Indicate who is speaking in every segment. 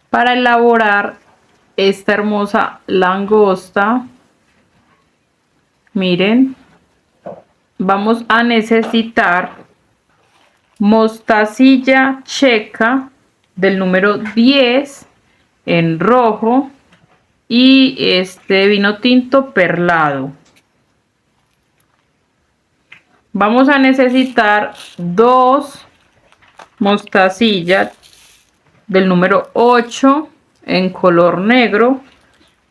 Speaker 1: Para elaborar esta hermosa langosta, miren, vamos a necesitar mostacilla checa del número 10 en rojo y este vino tinto perlado. Vamos a necesitar 2 mostacillas del número 8 en color negro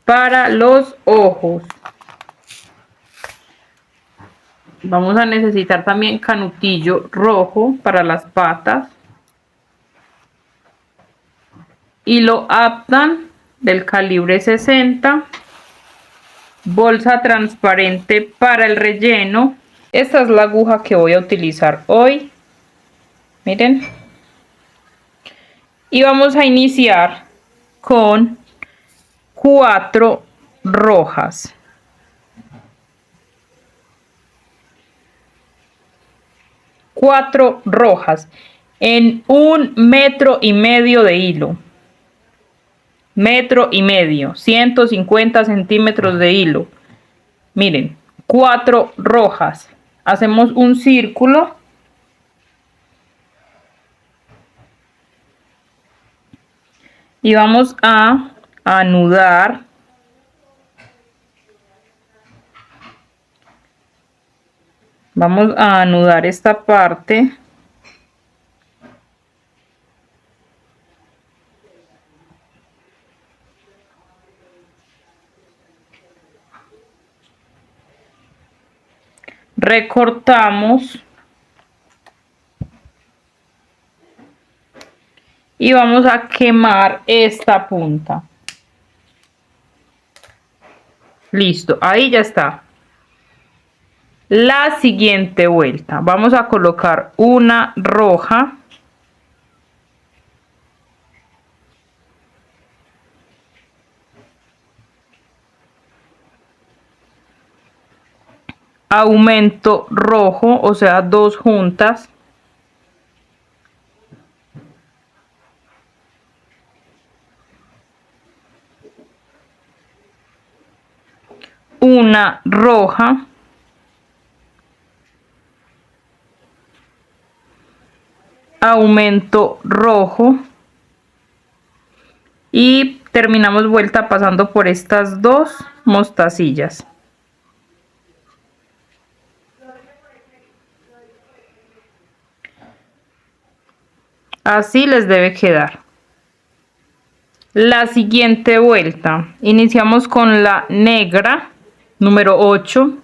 Speaker 1: para los ojos. Vamos a necesitar también canutillo rojo para las patas, hilo Aptan del calibre 60, bolsa transparente para el relleno. Esta es la aguja que voy a utilizar hoy, miren, y vamos a iniciar con 4 rojas. Cuatro rojas en 1,5 metros de hilo, 1,5 metros, 150 centímetros de hilo. Miren, 4 rojas. Hacemos un círculo y vamos a anudar. Vamos a anudar esta parte. Recortamos. Y vamos a quemar esta punta. Listo, ahí ya está. La siguiente vuelta, vamos a colocar una roja. Aumento rojo, o sea, 2 juntas. Una roja. Aumento rojo. Y terminamos vuelta pasando por estas 2 mostacillas. Así les debe quedar. La siguiente vuelta, iniciamos con la negra, número 8.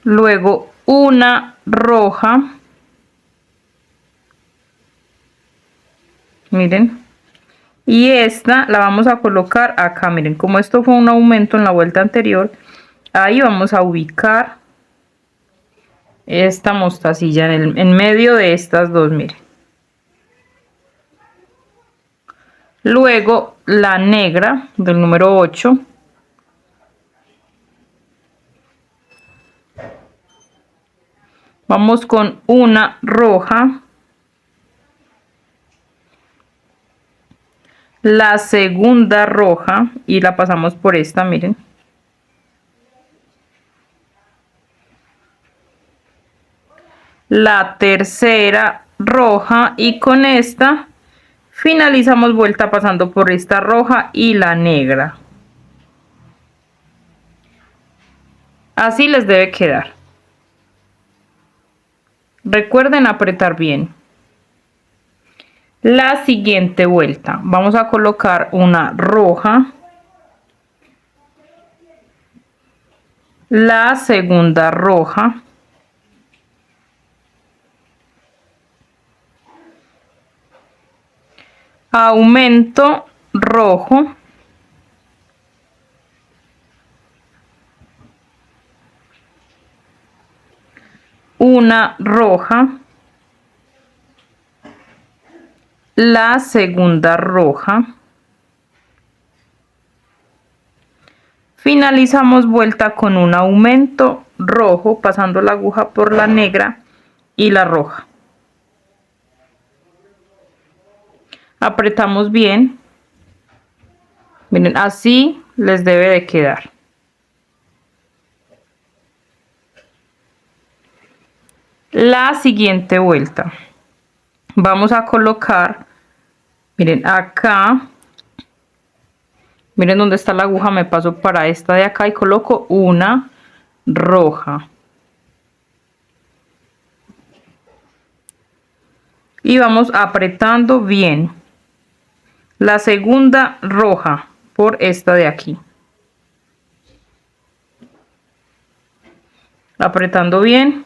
Speaker 1: Luego una roja. Miren. Y esta la vamos a colocar acá. Miren, como esto fue un aumento en la vuelta anterior, ahí vamos a ubicar esta mostacilla en medio de estas 2, miren. Luego la negra del número 8. Vamos con una roja. La segunda roja y la pasamos por esta, miren. La tercera roja y con esta finalizamos vuelta pasando por esta roja y la negra. Así les debe quedar. Recuerden apretar bien. La siguiente vuelta vamos a colocar una roja. La segunda roja. Aumento rojo. Una roja. La segunda roja. Finalizamos vuelta con un aumento rojo pasando la aguja por la negra y la roja. Apretamos bien. Miren, así les debe de quedar. La siguiente vuelta. Vamos a colocar, miren, acá. Miren dónde está la aguja, me paso para esta de acá y coloco una roja. Y vamos apretando bien. La segunda roja por esta de aquí. Apretando bien.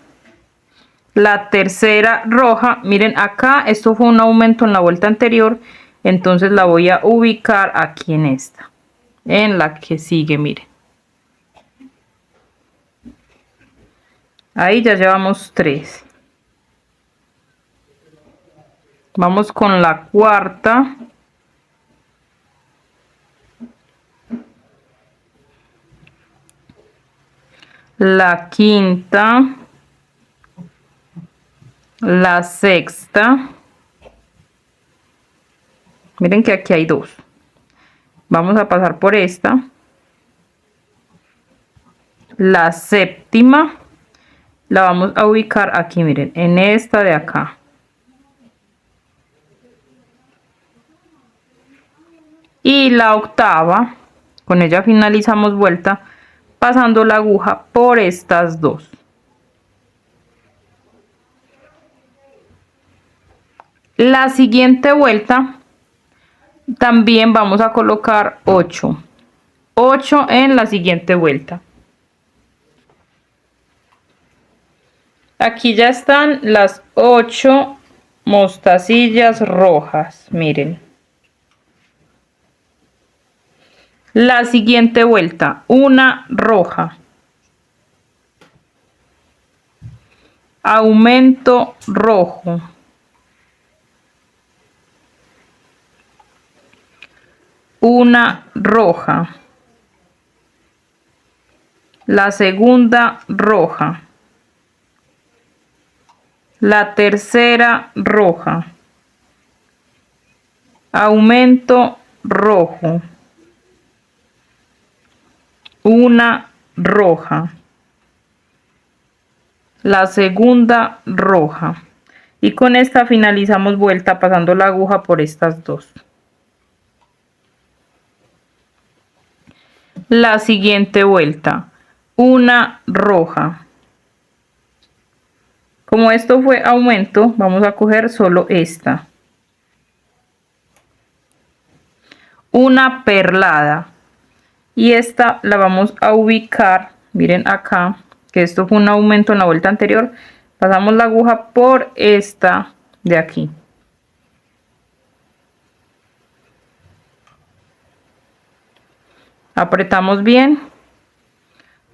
Speaker 1: La tercera roja, miren acá, esto fue un aumento en la vuelta anterior, entonces la voy a ubicar aquí en esta, en la que sigue, miren. Ahí ya llevamos 3. Vamos con la cuarta. La quinta. La sexta. Miren que aquí hay 2. Vamos a pasar por esta. La séptima. La vamos a ubicar aquí, miren, en esta de acá. Y la octava, con ella finalizamos vuelta, pasando la aguja por estas 2. La siguiente vuelta también vamos a colocar 8. 8 en la siguiente vuelta. Aquí ya están las 8 mostacillas rojas, miren. La siguiente vuelta, una roja. Aumento rojo. Una roja. La segunda roja. La tercera roja. Aumento rojo. Una roja. La segunda roja. Y con esta finalizamos vuelta pasando la aguja por estas 2. La siguiente vuelta, una roja. Como esto fue aumento, vamos a coger solo esta. Una perlada. Y esta la vamos a ubicar, miren acá, que esto fue un aumento en la vuelta anterior. Pasamos la aguja por esta de aquí. Apretamos bien.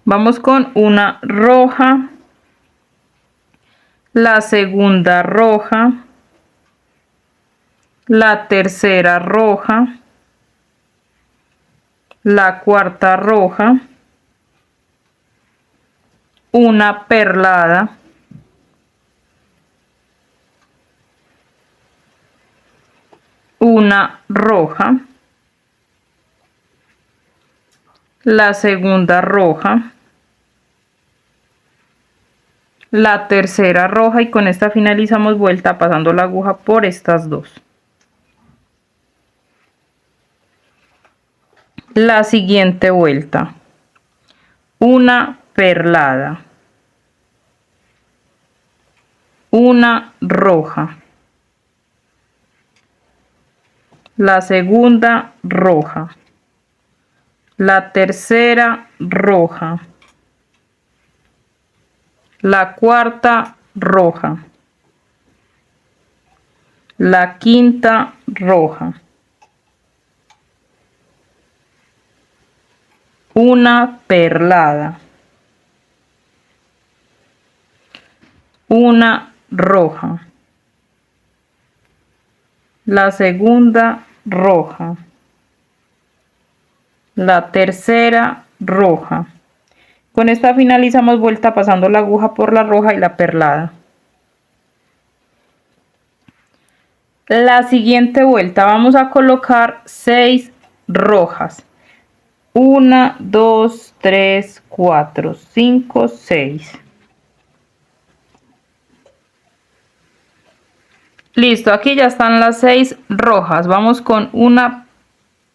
Speaker 1: Vamos con una roja. La segunda roja. La tercera roja. La cuarta roja. Una perlada. Una roja. La segunda roja. La tercera roja y con esta finalizamos vuelta pasando la aguja por estas 2. La siguiente vuelta, una perlada, una roja, la segunda roja, la tercera roja, la cuarta roja, la quinta roja, una perlada, una roja, la segunda roja, la tercera roja. Con esta finalizamos vuelta pasando la aguja por la roja y la perlada. La siguiente vuelta vamos a colocar 6 rojas. 1, 2, 3, 4, 5, 6. Listo, aquí ya están las 6 rojas. Vamos con una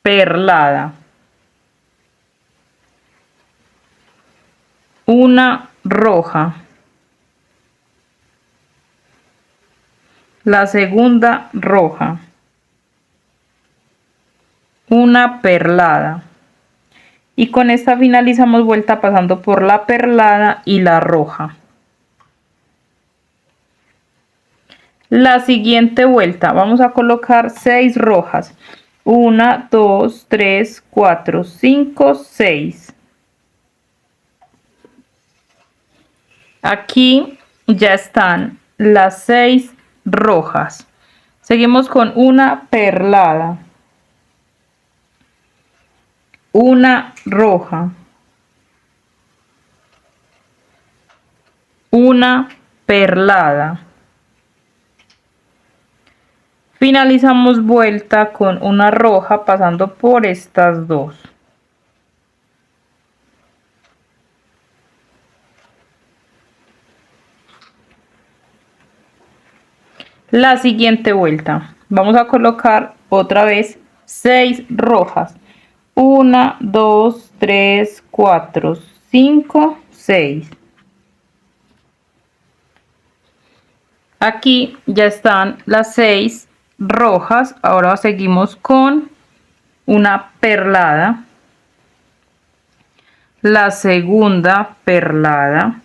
Speaker 1: perlada. Una roja. La segunda roja. Una perlada. Y con esta finalizamos vuelta pasando por la perlada y la roja. La siguiente vuelta vamos a colocar 6 rojas. 1, 2, 3, 4, 5, 6. Aquí ya están las 6 rojas. Seguimos con una perlada. Una roja. Una perlada. Finalizamos vuelta con una roja pasando por estas dos. La siguiente vuelta vamos a colocar otra vez 6 rojas. 1, 2, 3, 4, 5, 6. Aquí ya están las 6 rojas. Ahora seguimos con una perlada. La segunda perlada.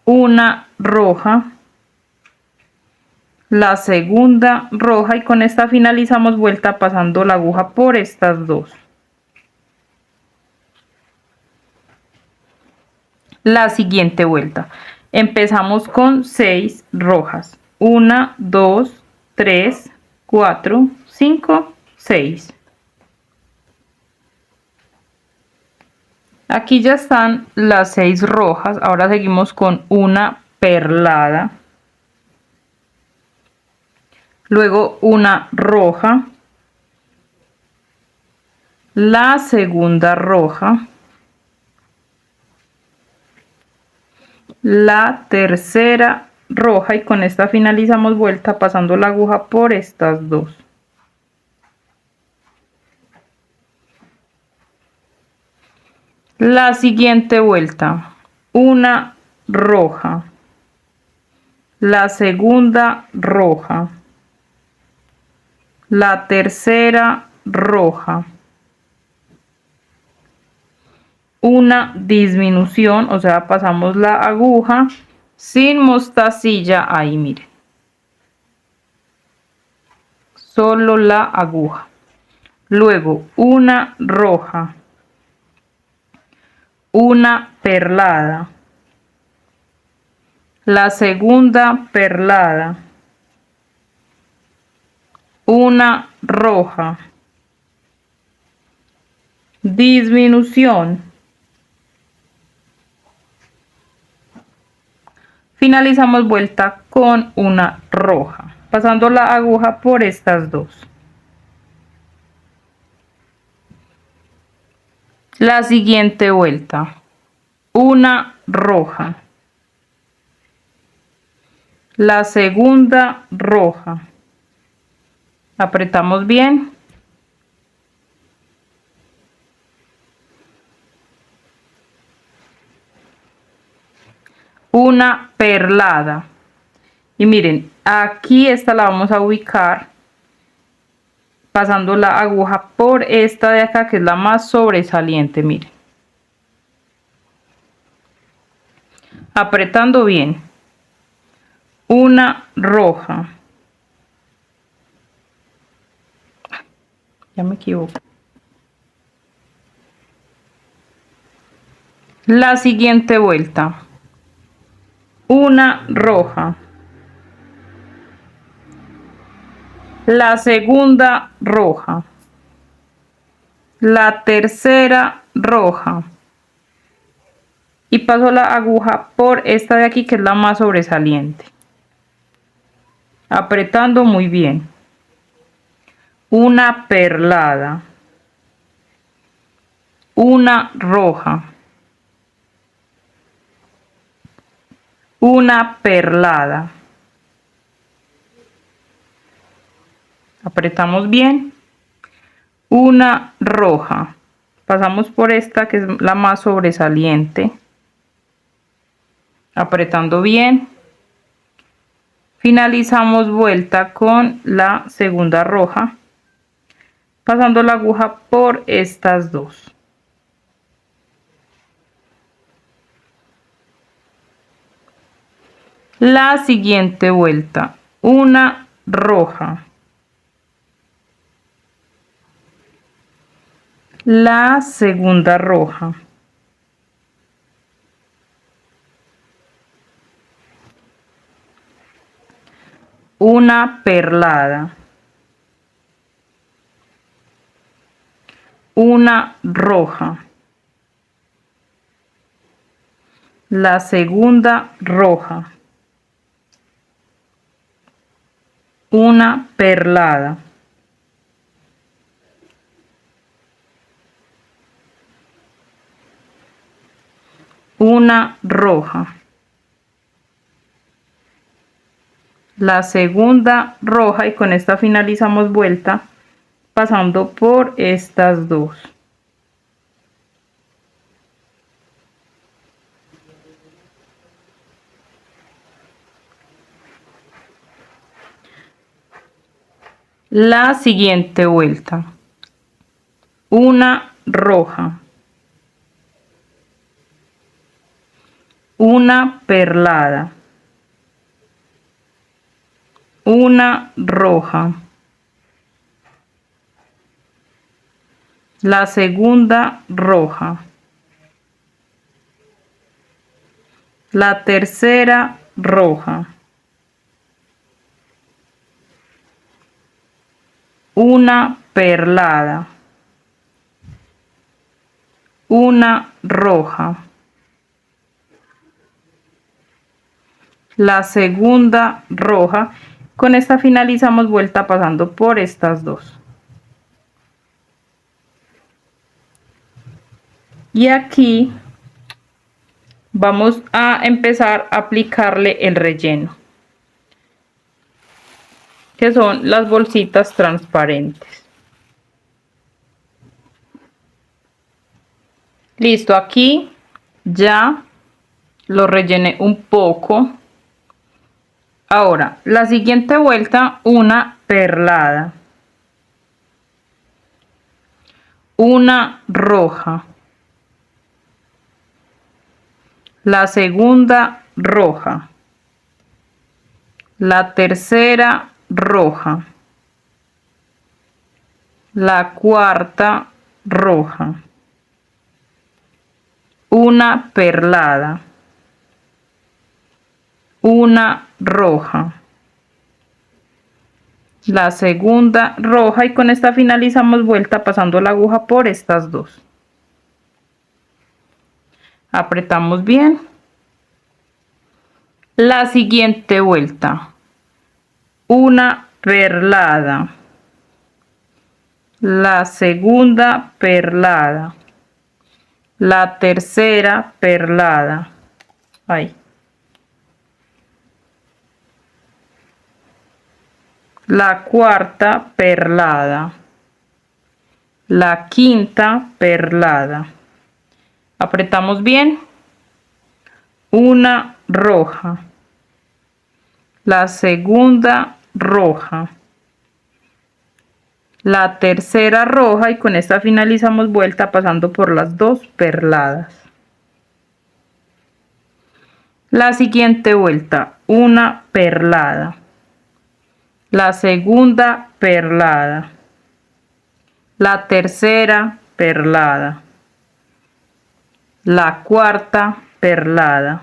Speaker 1: Una roja. La segunda roja y con esta finalizamos vuelta pasando la aguja por estas dos. La siguiente vuelta empezamos con 6 rojas. 1, 2, 3, 4, 5, 6. Aquí ya están las 6 rojas. Ahora seguimos con una perlada. Luego una roja. La segunda roja. La tercera roja y con esta finalizamos vuelta pasando la aguja por estas dos. La siguiente vuelta, una roja, la segunda roja, la tercera roja, una disminución, o sea, pasamos la aguja sin mostacilla ahí, miren, solo la aguja. Luego una roja, una perlada, la segunda perlada, una roja, disminución, finalizamos vuelta con una roja, pasando la aguja por estas dos. La siguiente vuelta, una roja, la segunda roja, apretamos bien, una perlada y miren, aquí esta la vamos a ubicar pasando la aguja por esta de acá que es la más sobresaliente, miren, apretando bien, una roja, ya me equivoco, la siguiente vuelta, una roja, la segunda roja, la tercera roja y paso la aguja por esta de aquí que es la más sobresaliente. apretando muy bien. Una perlada, una roja, una perlada. Apretamos bien. Una roja. Pasamos por esta que es la más sobresaliente. Apretando bien. Finalizamos vuelta con la segunda roja, pasando la aguja por estas dos. La siguiente vuelta, una roja, la segunda roja, una perlada, una roja, la segunda roja, una perlada, una roja, la segunda roja, y con esta finalizamos vuelta pasando por estas dos. La siguiente vuelta, una roja, una perlada, una roja, la segunda roja, la tercera roja, una perlada, una roja, la segunda roja. Con esta finalizamos vuelta pasando por estas dos. Y aquí vamos a empezar a aplicarle el relleno, que son las bolsitas transparentes. Listo, aquí ya lo rellené un poco. Ahora, la siguiente vuelta, una perlada, una roja, la segunda roja, la tercera roja, la cuarta roja, una perlada, una roja, la segunda roja, y con esta finalizamos vuelta pasando la aguja por estas dos. Apretamos bien. La siguiente vuelta, una perlada, la segunda perlada, la tercera perlada, ahí, la cuarta perlada, la quinta perlada. Apretamos bien. Una roja, la segunda roja, la tercera roja, y con esta finalizamos vuelta pasando por las dos perladas. La siguiente vuelta, una perlada, la segunda perlada, la tercera perlada, la cuarta perlada,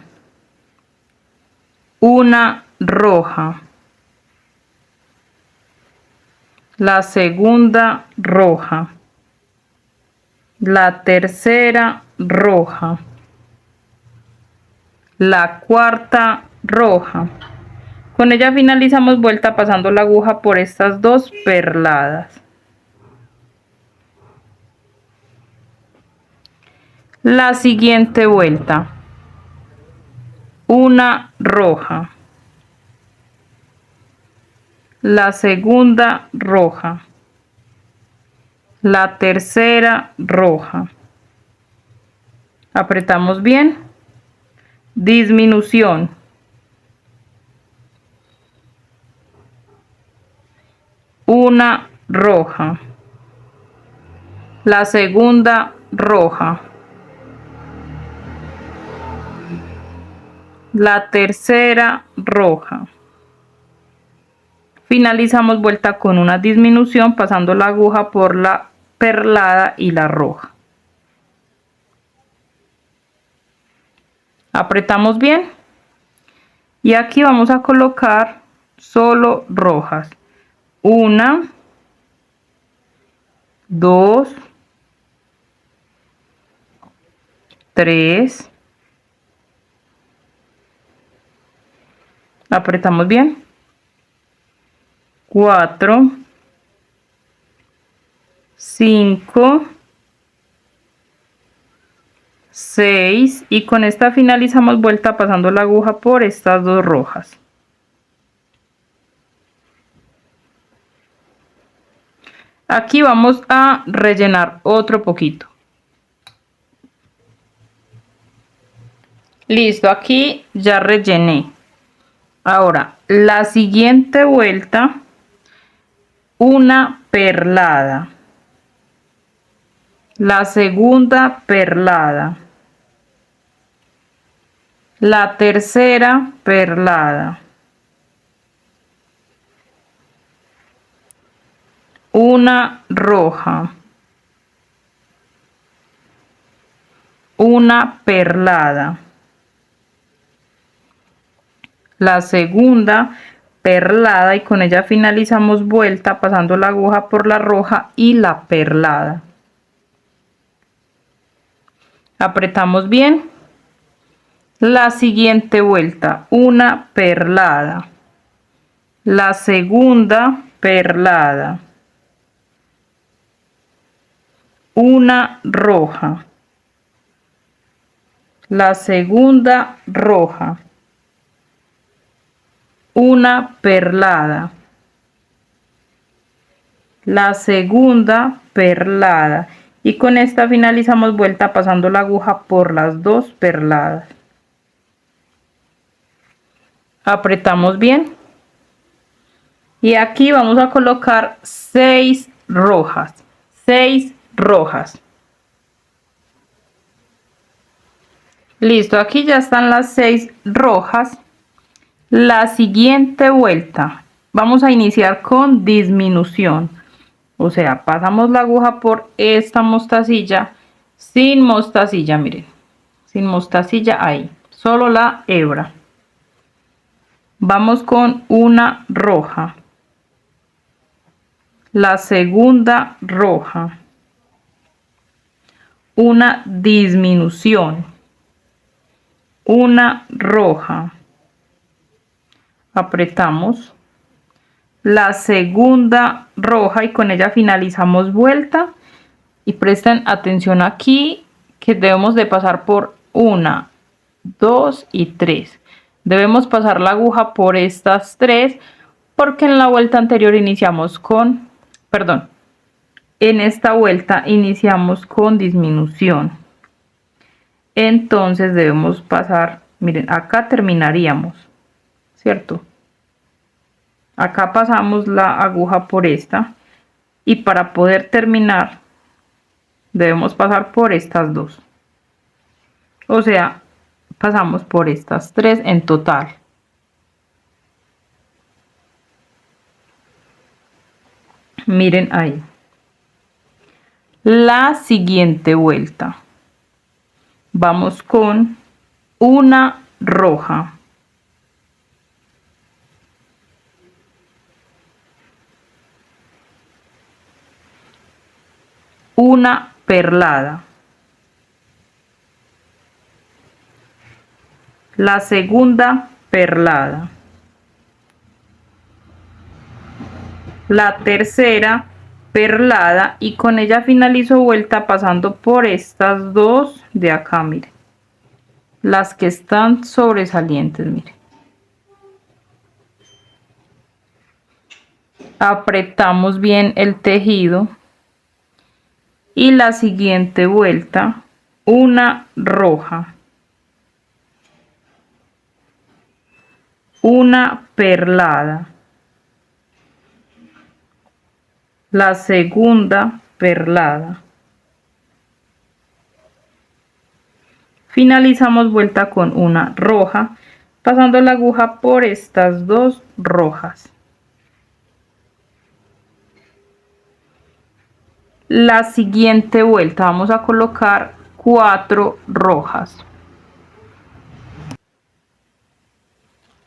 Speaker 1: una roja, la segunda roja, la tercera roja, la cuarta roja. Con ella finalizamos vuelta pasando la aguja por estas dos perladas. La siguiente vuelta, una roja, la segunda roja, la tercera roja, apretamos bien, disminución, una roja, la segunda roja, la tercera roja, finalizamos vuelta con una disminución pasando la aguja por la perlada y la roja, apretamos bien y aquí vamos a colocar solo rojas, una, dos, tres, apretamos bien, 4, 5, 6 y con esta finalizamos vuelta pasando la aguja por estas dos rojas. Aquí vamos a rellenar otro poquito. Listo, aquí ya rellené. Ahora, la siguiente vuelta, una perlada. La segunda perlada. La tercera perlada. Una roja. Una perlada. La segunda perlada y con ella finalizamos vuelta pasando la aguja por la roja y la perlada. Apretamos bien. La siguiente vuelta, una perlada. La segunda perlada. Una roja. La segunda roja. Una perlada, la segunda perlada y con esta finalizamos vuelta pasando la aguja por las dos perladas, apretamos bien y aquí vamos a colocar 6 rojas, 6 rojas. Listo, aquí ya están las 6 rojas. La siguiente vuelta vamos a iniciar con disminución, o sea, pasamos la aguja por esta mostacilla sin mostacilla, miren, sin mostacilla ahí, solo la hebra. Vamos con una roja, la segunda roja, una disminución, una roja, apretamos, la segunda roja y con ella finalizamos vuelta y presten atención aquí que debemos de pasar por 1, 2 y 3. Debemos pasar la aguja por estas 3 porque en la vuelta anterior iniciamos con, perdón, en esta vuelta iniciamos con disminución. Entonces debemos pasar, miren, acá terminaríamos, ¿cierto? Acá pasamos la aguja por esta y para poder terminar debemos pasar por estas dos. O sea, pasamos por estas 3 en total. Miren ahí. La siguiente vuelta. Vamos con una roja. Una perlada. La segunda perlada. la tercera perlada y con ella finalizo vuelta pasando por estas dos de acá, miren, las que están sobresalientes, miren. Apretamos bien el tejido y la siguiente vuelta una roja, una perlada, la segunda perlada, finalizamos vuelta con una roja pasando la aguja por estas dos rojas. La siguiente vuelta vamos a colocar 4 rojas.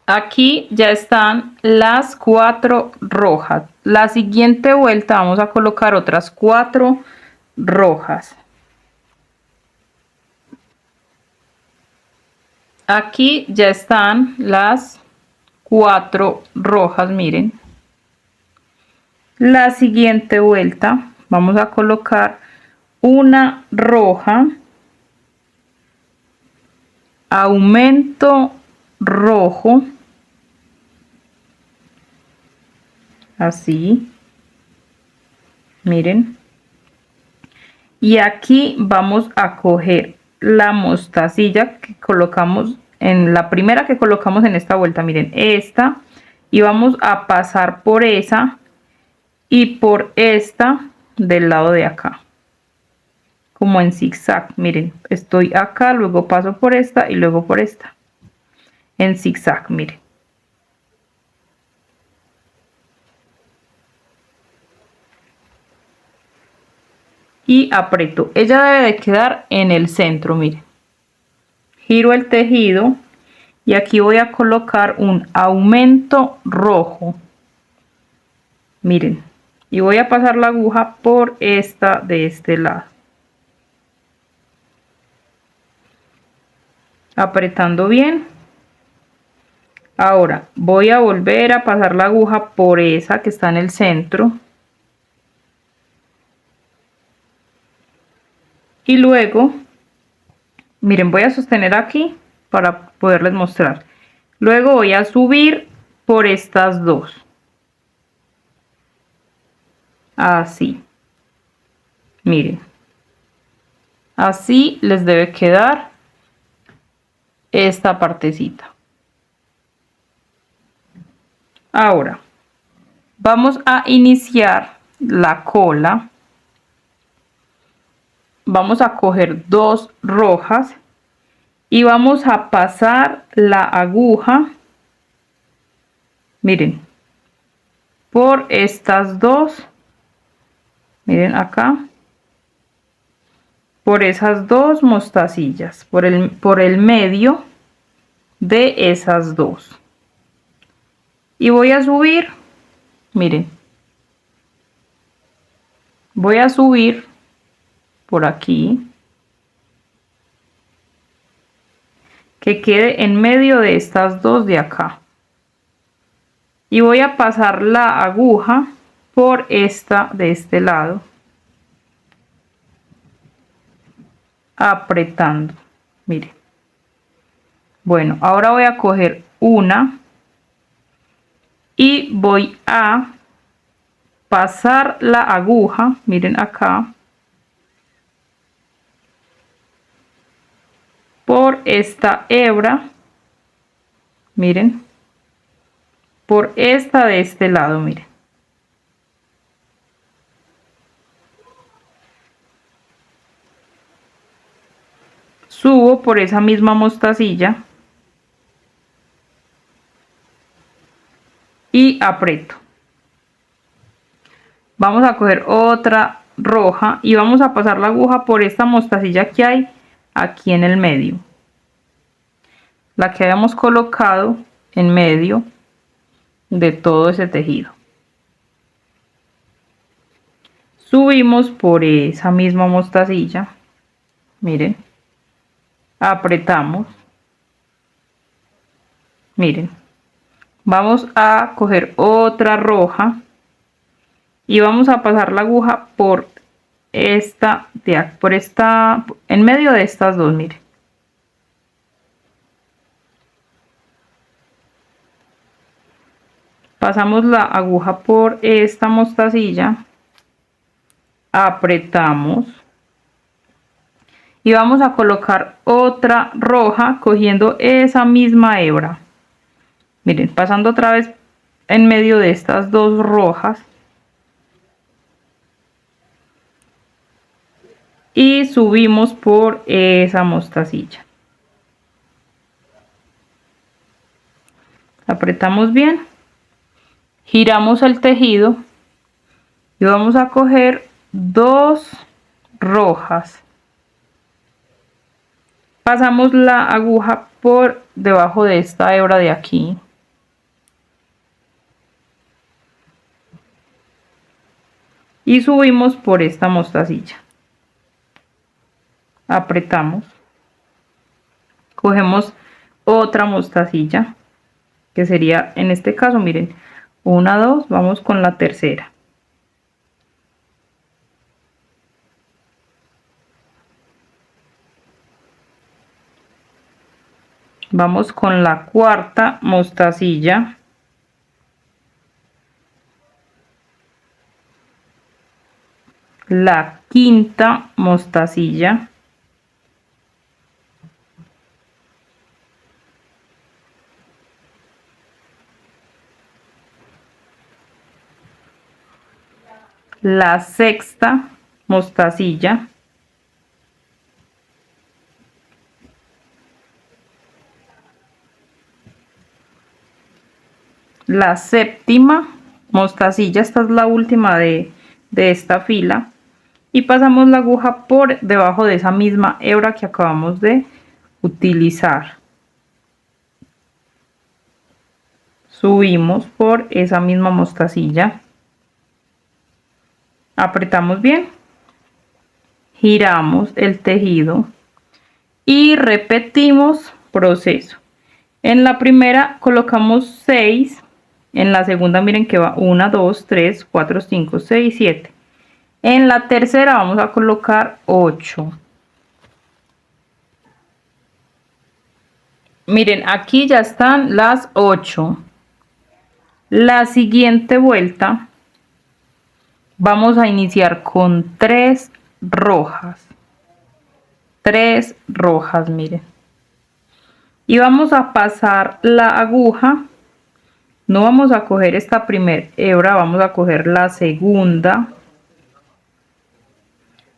Speaker 1: Aquí ya están las 4 rojas. La siguiente vuelta vamos a colocar otras 4 rojas. Aquí ya están las 4 rojas, miren. La siguiente vuelta vamos a colocar una roja, aumento rojo, así, miren, y aquí vamos a coger la mostacilla que colocamos en la primera que colocamos en esta vuelta, miren, esta, y vamos a pasar por esa y por esta del lado de acá, como en zigzag, miren, estoy acá, luego paso por esta y luego por esta, en zigzag, miren. Y aprieto, ella debe de quedar en el centro, miren, giro el tejido y aquí voy a colocar un aumento rojo, miren, y voy a pasar la aguja por esta de este lado, apretando bien. Ahora voy a volver a pasar la aguja por esa que está en el centro y luego, miren, voy a sostener aquí para poderles mostrar. Luego voy a subir por estas dos, así, miren, así les debe quedar esta partecita. Ahora vamos a iniciar la cola. Vamos a coger 2 rojas y vamos a pasar la aguja, miren, por estas dos, miren acá, por esas dos mostacillas, por el medio de esas dos, y voy a subir, miren, voy a subir por aquí, que quede en medio de estas dos de acá, y voy a pasar la aguja por esta de este lado, apretando, miren. Bueno, ahora voy a coger una y voy a pasar la aguja, miren acá, por esta hebra, miren, por esta de este lado, miren. Subo por esa misma mostacilla y aprieto. Vamos a coger otra roja y vamos a pasar la aguja por esta mostacilla que hay aquí en el medio, la que habíamos colocado en medio de todo ese tejido. Subimos por esa misma mostacilla, miren, apretamos, miren, vamos a coger otra roja y vamos a pasar la aguja por en medio de estas dos, miren. Pasamos la aguja por esta mostacilla, apretamos y vamos a colocar otra roja cogiendo esa misma hebra. Miren, pasando otra vez en medio de estas dos rojas y subimos por esa mostacilla. Apretamos bien, giramos el tejido y vamos a coger dos rojas. Pasamos la aguja por debajo de esta hebra de aquí. Y subimos por esta mostacilla. Apretamos. Cogemos otra mostacilla, que sería en este caso, miren, una, dos, vamos con la tercera. Vamos con la cuarta mostacilla. La quinta mostacilla. La sexta mostacilla. La séptima mostacilla, esta es la última de esta fila, y pasamos la aguja por debajo de esa misma hebra que acabamos de utilizar. Subimos por esa misma mostacilla, apretamos bien, giramos el tejido y repetimos proceso. En la primera colocamos 6, en la segunda miren que va 1, 2, 3, 4, 5, 6, 7. En la tercera vamos a colocar 8. Miren, aquí ya están las 8. La siguiente vuelta vamos a iniciar con 3 rojas. 3 rojas, miren. Y vamos a pasar la aguja. No vamos a coger esta primera hebra, vamos a coger la segunda.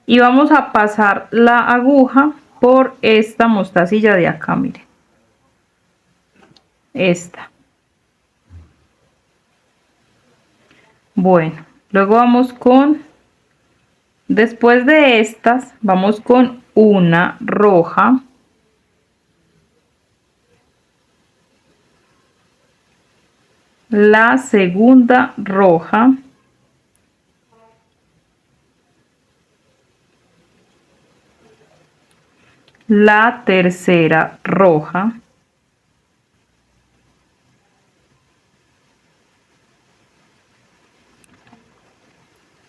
Speaker 1: Y vamos a pasar la aguja por esta mostacilla de acá, miren. Esta. Bueno, luego vamos con, después de estas, vamos con una roja. La segunda roja. La tercera roja.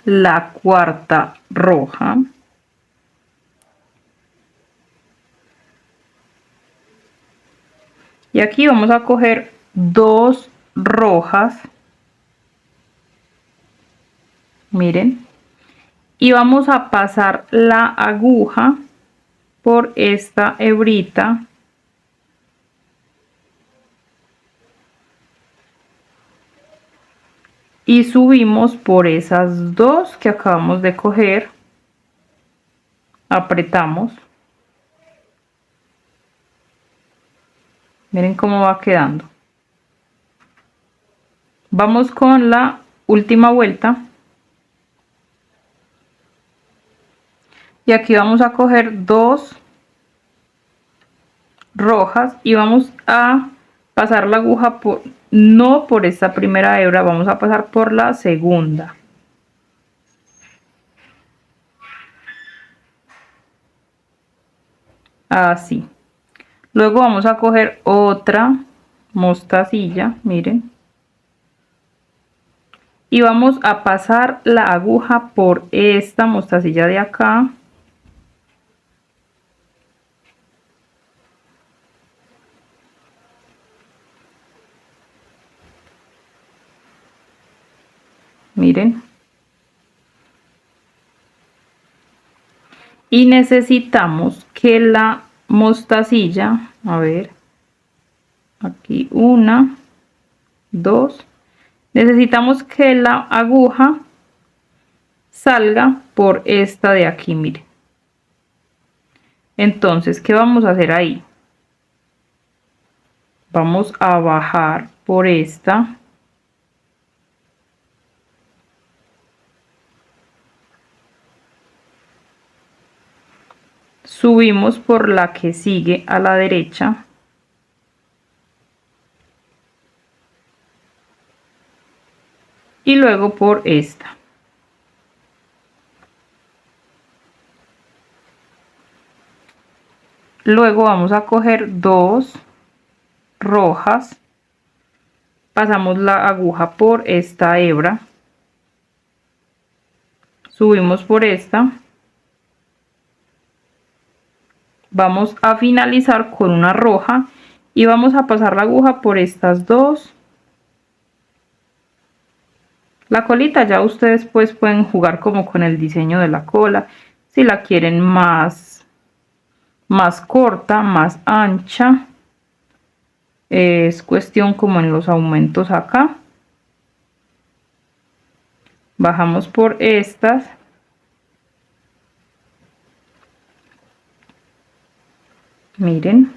Speaker 1: La cuarta roja. Y aquí vamos a coger 2 rojas. Miren. Y vamos a pasar la aguja por esta hebrita. Y subimos por esas 2 que acabamos de coger. Apretamos. Miren cómo va quedando. Vamos con la última vuelta. Y aquí vamos a coger 2 rojas y vamos a pasar la aguja no por esta primera hebra, vamos a pasar por la segunda. Así. Luego vamos a coger otra mostacilla, miren. y vamos a pasar la aguja por esta mostacilla de acá. Miren. Y necesitamos que la mostacilla, a ver, aquí una, dos, necesitamos que la aguja salga por esta de aquí, miren. Entonces, ¿qué vamos a hacer ahí? Vamos a bajar por esta. Subimos por la que sigue a la derecha. Y luego por esta. Luego vamos a coger dos rojas. Pasamos la aguja por esta hebra. Subimos por esta. Vamos a finalizar con una roja y vamos a pasar la aguja por estas dos. La colita ya ustedes pues pueden jugar como con el diseño de la cola, si la quieren más corta, más ancha, es cuestión como en los aumentos acá. Bajamos por estas. Miren.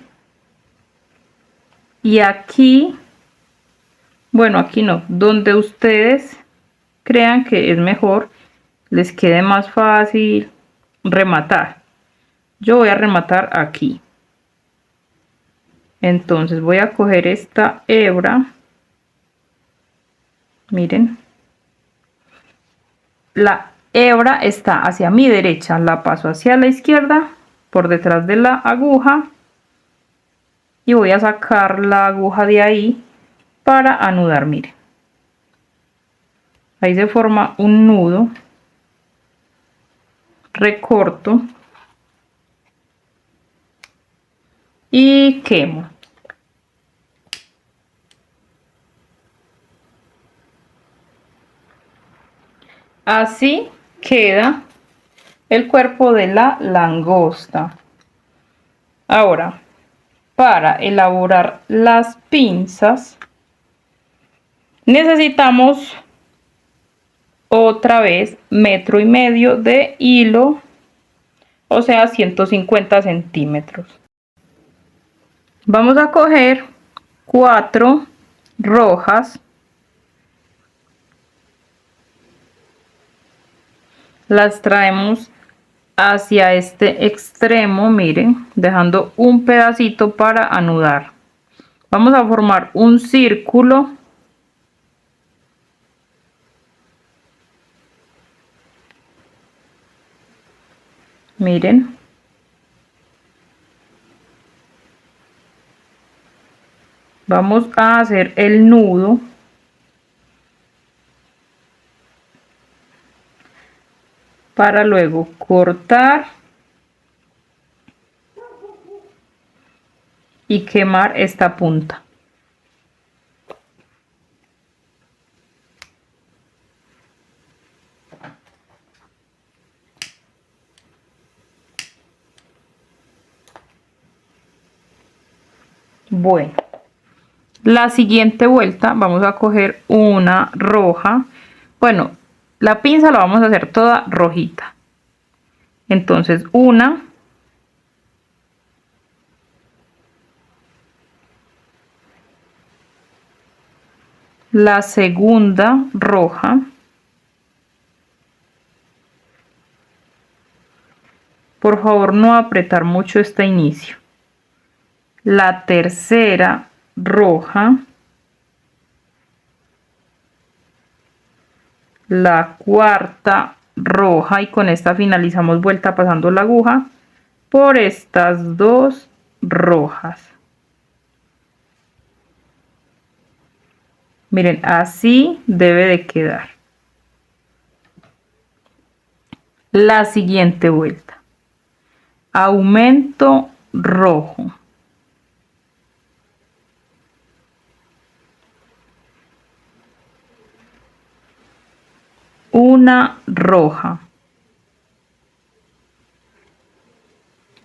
Speaker 1: Y aquí, bueno, aquí no, donde ustedes crean que es mejor, les quede más fácil rematar. Yo voy a rematar aquí. Entonces voy a coger esta hebra. Miren. La hebra está hacia mi derecha, la paso hacia la izquierda, por detrás de la aguja. Y voy a sacar la aguja de ahí para anudar, miren. Ahí se forma un nudo. Recorto. Y quemo. Así queda el cuerpo de la langosta. Ahora, para elaborar las pinzas, necesitamos otra vez 1,5 metros de hilo, o sea 150 centímetros. Vamos a coger 4 rojas, las traemos hacia este extremo, miren, dejando un pedacito para anudar. Vamos a formar un círculo. Miren. Vamos a hacer el nudo. Para luego cortar y quemar esta punta. Bueno, la siguiente vuelta vamos a coger una roja. Bueno, la pinza la vamos a hacer toda rojita. Entonces una, la segunda roja, por favor no apretar mucho este inicio, la tercera roja, la cuarta roja, y con esta finalizamos vuelta pasando la aguja por estas dos rojas. Miren, así debe de quedar. La siguiente vuelta. Aumento rojo. Una roja.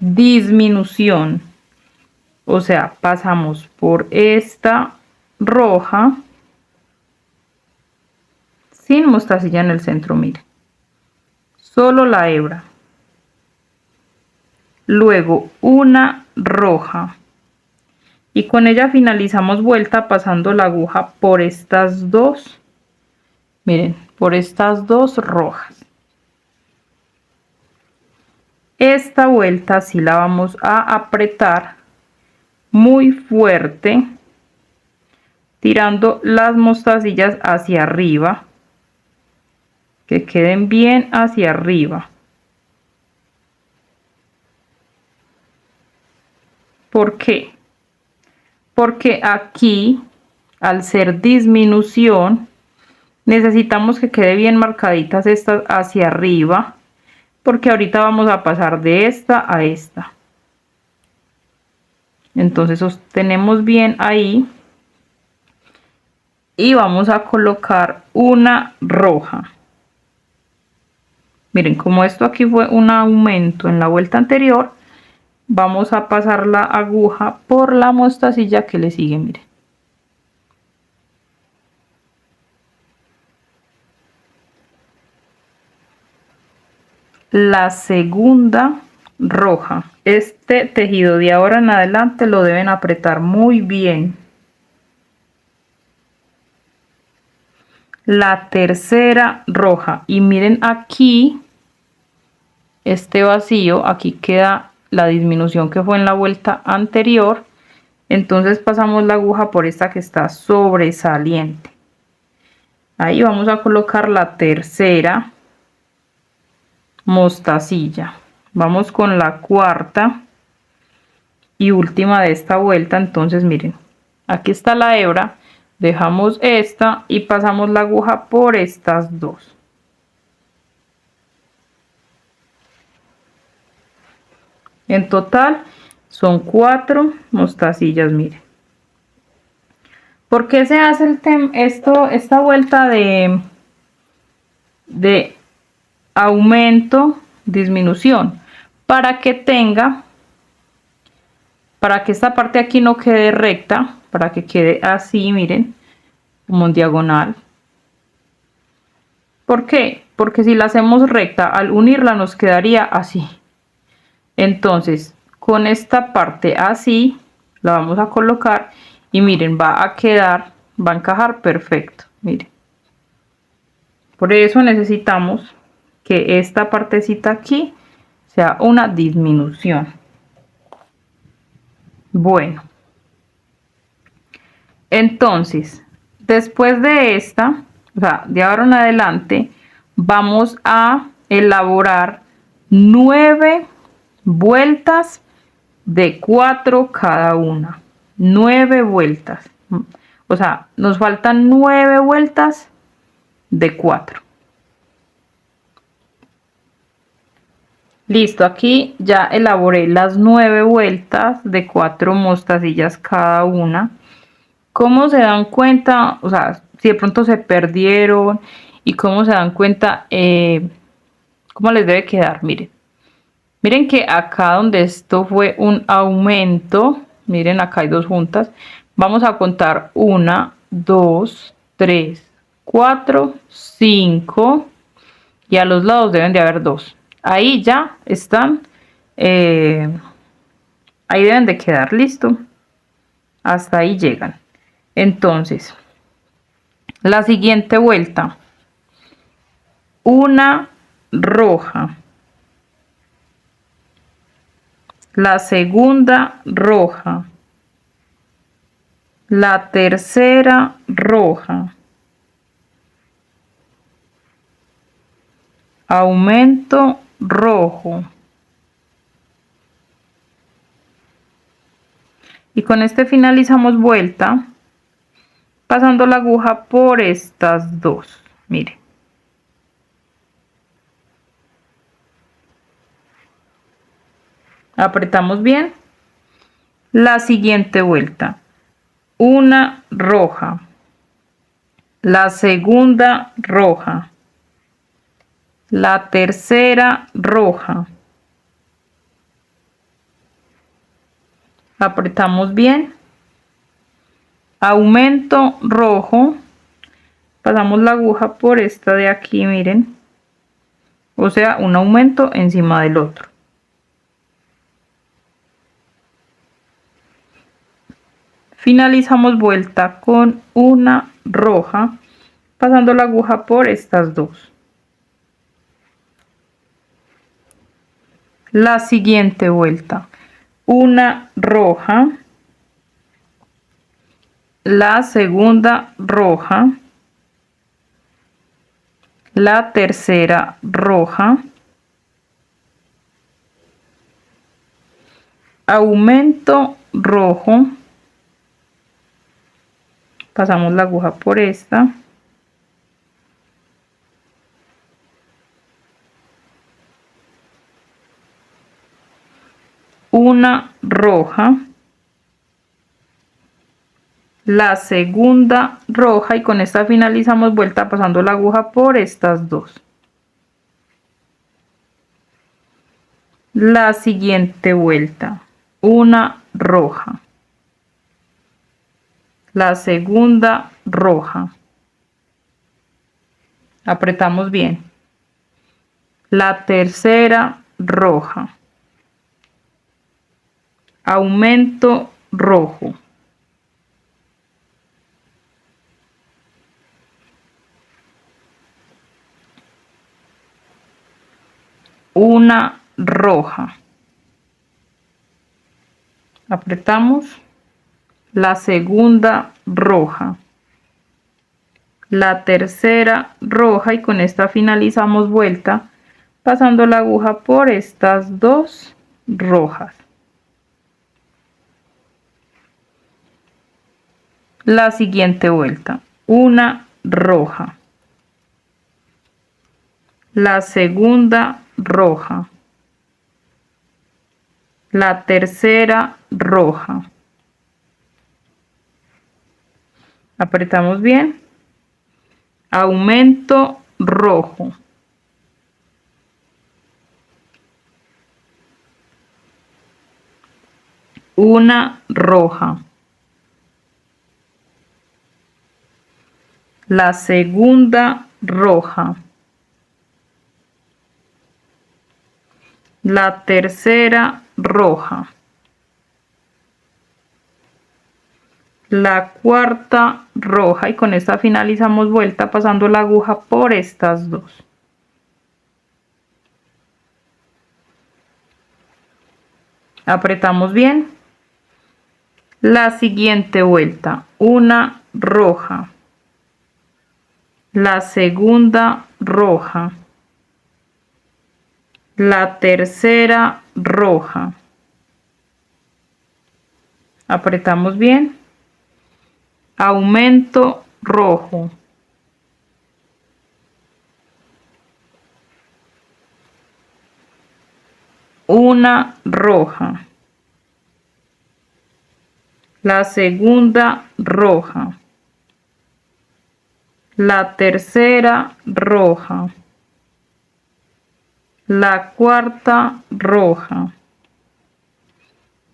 Speaker 1: Disminución. O sea, pasamos por esta roja sin mostacilla en el centro, miren. Solo la hebra. Luego una roja. Y con ella finalizamos vuelta pasando la aguja por estas dos. Miren, por estas dos rojas. Esta vuelta sí la vamos a apretar muy fuerte, tirando las mostacillas hacia arriba, que queden bien hacia arriba. ¿Por qué? Porque aquí, al ser disminución, necesitamos que quede bien marcaditas estas hacia arriba, porque ahorita vamos a pasar de esta a esta. Entonces sostenemos bien ahí y vamos a colocar una roja. Miren, como esto aquí fue un aumento en la vuelta anterior, vamos a pasar la aguja por la mostacilla que le sigue, miren. La segunda roja. Este tejido de ahora en adelante lo deben apretar muy bien. La tercera roja. Y miren aquí, este vacío, aquí queda la disminución que fue en la vuelta anterior. Entonces pasamos la aguja por esta que está sobresaliente. Ahí vamos a colocar la tercera mostacilla. Vamos con la cuarta y última de esta vuelta. Entonces miren, aquí está la hebra, dejamos esta y pasamos la aguja por estas dos. En total son 4 mostacillas, miren. ¿Por qué se hace esta vuelta de aumento, disminución? Para que esta parte aquí no quede recta, para que quede así, miren, como en diagonal. ¿Por qué? Porque si la hacemos recta, al unirla nos quedaría así. Entonces, con esta parte así, la vamos a colocar y miren, va a encajar perfecto, miren. Por eso necesitamos que esta partecita aquí sea una disminución. Bueno, entonces, después de esta, o sea, de ahora en adelante, vamos a elaborar 9 vueltas de 4 cada una. 9 vueltas. O sea, nos faltan 9 vueltas de 4. Listo, aquí ya elaboré las 9 vueltas de 4 mostacillas cada una. ¿Cómo se dan cuenta? O sea, si de pronto se perdieron y cómo se dan cuenta, cómo les debe quedar. Miren que acá donde esto fue un aumento, miren acá hay 2 juntas, vamos a contar 1, 2, 3, 4, 5 y a los lados deben de haber 2. Ahí ya están, ahí deben de quedar, listo. Hasta ahí llegan. Entonces, la siguiente vuelta, una roja, la segunda roja, la tercera roja, aumento rojo, y con este finalizamos vuelta pasando la aguja por estas dos, miren. Apretamos bien. La siguiente vuelta, una roja, la segunda roja, la tercera roja, apretamos bien, aumento rojo, pasamos la aguja por esta de aquí, miren, o sea, un aumento encima del otro. Finalizamos vuelta con una roja, pasando la aguja por estas dos. La siguiente vuelta, una roja, la segunda roja, la tercera roja, aumento rojo, pasamos la aguja por esta, una roja, la segunda roja y con esta finalizamos vuelta pasando la aguja por estas dos. La siguiente vuelta, una roja, la segunda roja, apretamos bien, la tercera roja, aumento rojo, una roja, apretamos, la segunda roja, la tercera roja y con esta finalizamos vuelta pasando la aguja por estas dos rojas. La siguiente vuelta, una roja, la segunda roja, la tercera roja, apretamos bien, aumento rojo, una roja, la segunda roja, la tercera roja, la cuarta roja y con esta finalizamos vuelta pasando la aguja por estas dos. Apretamos bien. La siguiente vuelta, una roja, la segunda roja, la tercera roja, apretamos bien, aumento rojo, una roja, la segunda roja, la tercera roja, la cuarta roja,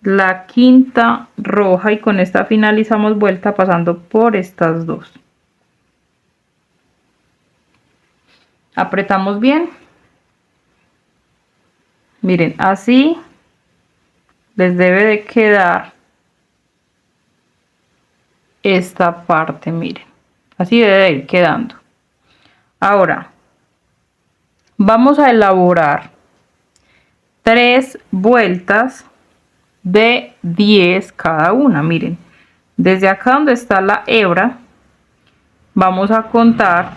Speaker 1: la quinta roja y con esta finalizamos vuelta pasando por estas dos. Apretamos bien. Miren, así les debe de quedar esta parte, miren, así debe de ir quedando. Ahora vamos a elaborar 3 vueltas de 10 cada una. Miren, desde acá donde está la hebra vamos a contar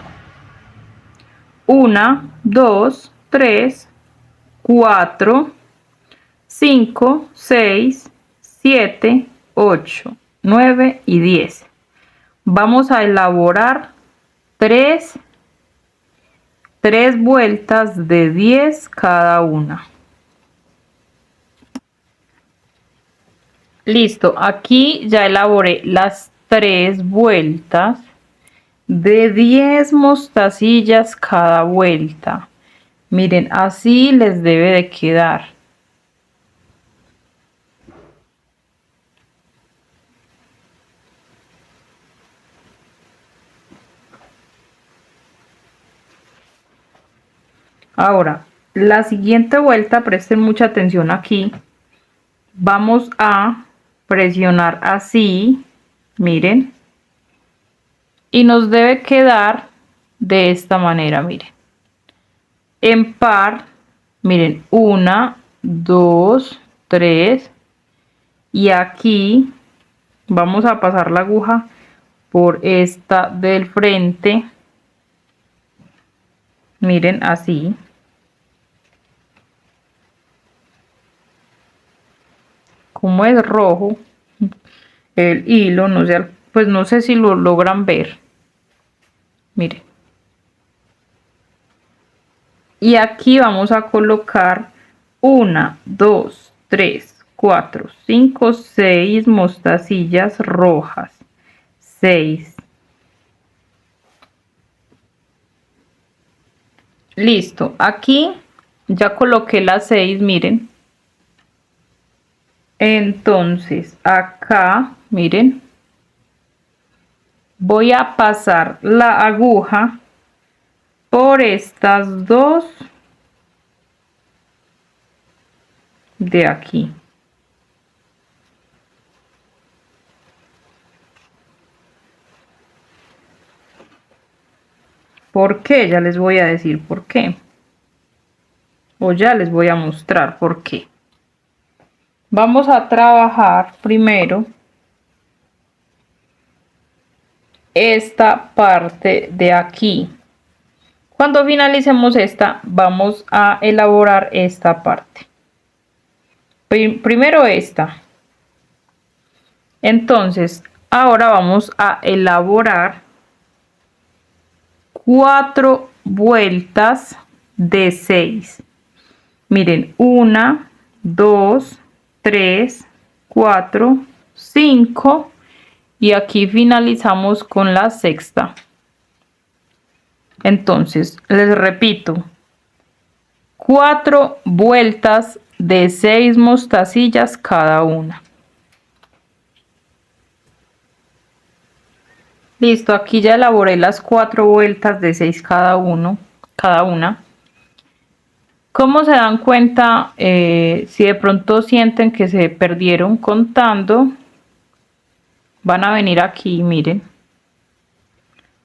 Speaker 1: 1, 2, 3, 4, 5, 6, 7, 8, 9 y 10. Vamos a elaborar 3 vueltas de 10 cada una. Listo, aquí ya elaboré las 3 vueltas de 10 mostacillas cada vuelta. Miren, así les debe de quedar. Ahora, la siguiente vuelta, presten mucha atención aquí. Vamos a presionar así, miren. Y nos debe quedar de esta manera, miren. En par, miren, 1, 2, 3. Y aquí vamos a pasar la aguja por esta del frente. Miren, así. Como es rojo el hilo, no sé, pues no sé si lo logran ver. Miren. Y aquí vamos a colocar 1, 2, 3, 4, 5, 6 mostacillas rojas. 6. Listo. Aquí ya coloqué las 6, miren. Entonces acá, miren, voy a pasar la aguja por estas dos de aquí. ¿Por qué? Ya les voy a decir por qué. O ya les voy a mostrar por qué. Vamos a trabajar primero esta parte de aquí. Cuando finalicemos esta, vamos a elaborar esta parte. Primero esta. Entonces, ahora vamos a elaborar 4 vueltas de 6. Miren, 1, 2, 3, 4, 5 y aquí finalizamos con la sexta. Entonces, les repito, 4 vueltas de 6 mostacillas cada una. Listo, aquí ya elaboré las 4 vueltas de 6 cada una. ¿Cómo se dan cuenta si de pronto sienten que se perdieron contando? Van a venir aquí, miren.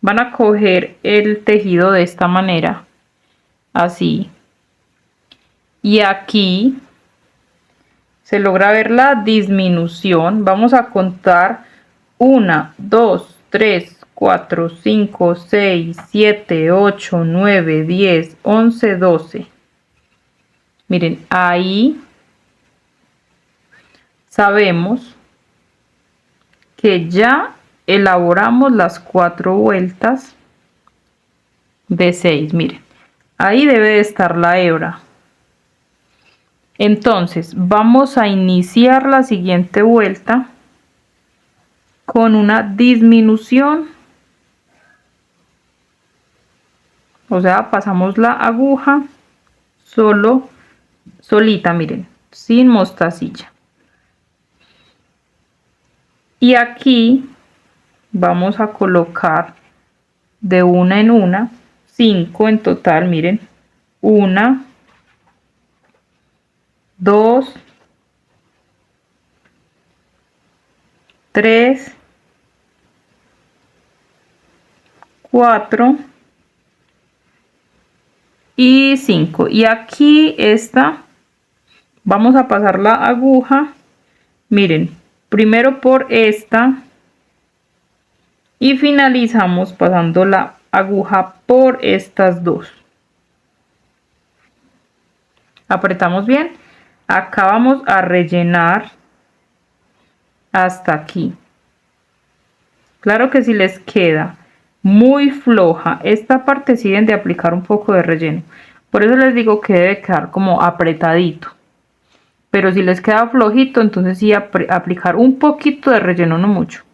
Speaker 1: Van a coger el tejido de esta manera, así. Y aquí se logra ver la disminución. Vamos a contar 1, 2, 3, 4, 5, 6, 7, 8, 9, 10, 11, 12. Miren, ahí sabemos que ya elaboramos las 4 vueltas de 6. Miren, ahí debe de estar la hebra. Entonces vamos a iniciar la siguiente vuelta con una disminución, o sea, pasamos la aguja solita, miren, sin mostacilla. Y aquí vamos a colocar de una en una 5 en total, miren, 1, 2, 3, 4 y 5. Y aquí esta vamos a pasar la aguja, miren, primero por esta y finalizamos pasando la aguja por estas dos. Apretamos bien. Acá vamos a rellenar hasta aquí. Claro que si les queda muy floja esta parte, sí deben de aplicar un poco de relleno. Por eso les digo que debe quedar como apretadito. pero si les queda flojito, entonces sí aplicar un poquito de relleno, no mucho.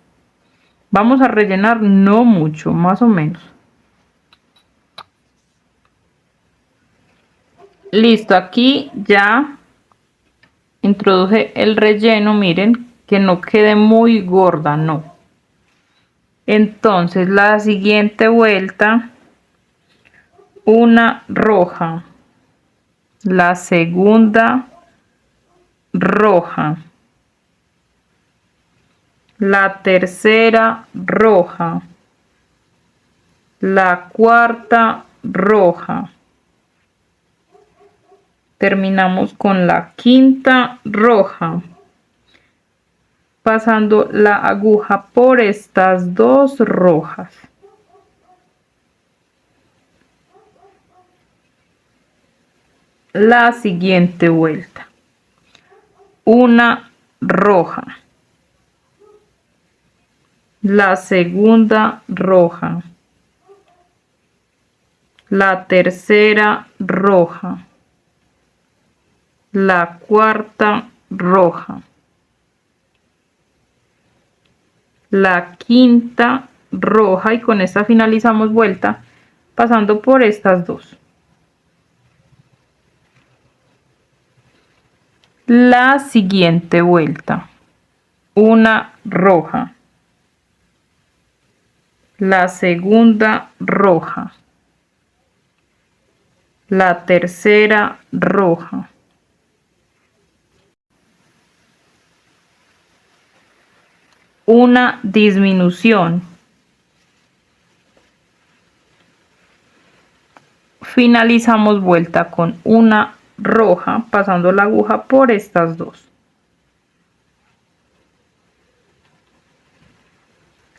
Speaker 1: Vamos a rellenar no mucho, más o menos. Listo, aquí ya introduje el relleno, miren, que no quede muy gorda, no. Entonces la siguiente vuelta, una roja, la segunda roja, la tercera roja, la cuarta roja, terminamos con la quinta roja, pasando la aguja por estas dos rojas. La siguiente vuelta, una roja, la segunda roja, la tercera roja, la cuarta roja, la quinta roja, y con esta finalizamos vuelta pasando por estas dos. La siguiente vuelta, una roja, la segunda roja, la tercera roja, una disminución, finalizamos vuelta con una roja pasando la aguja por estas dos.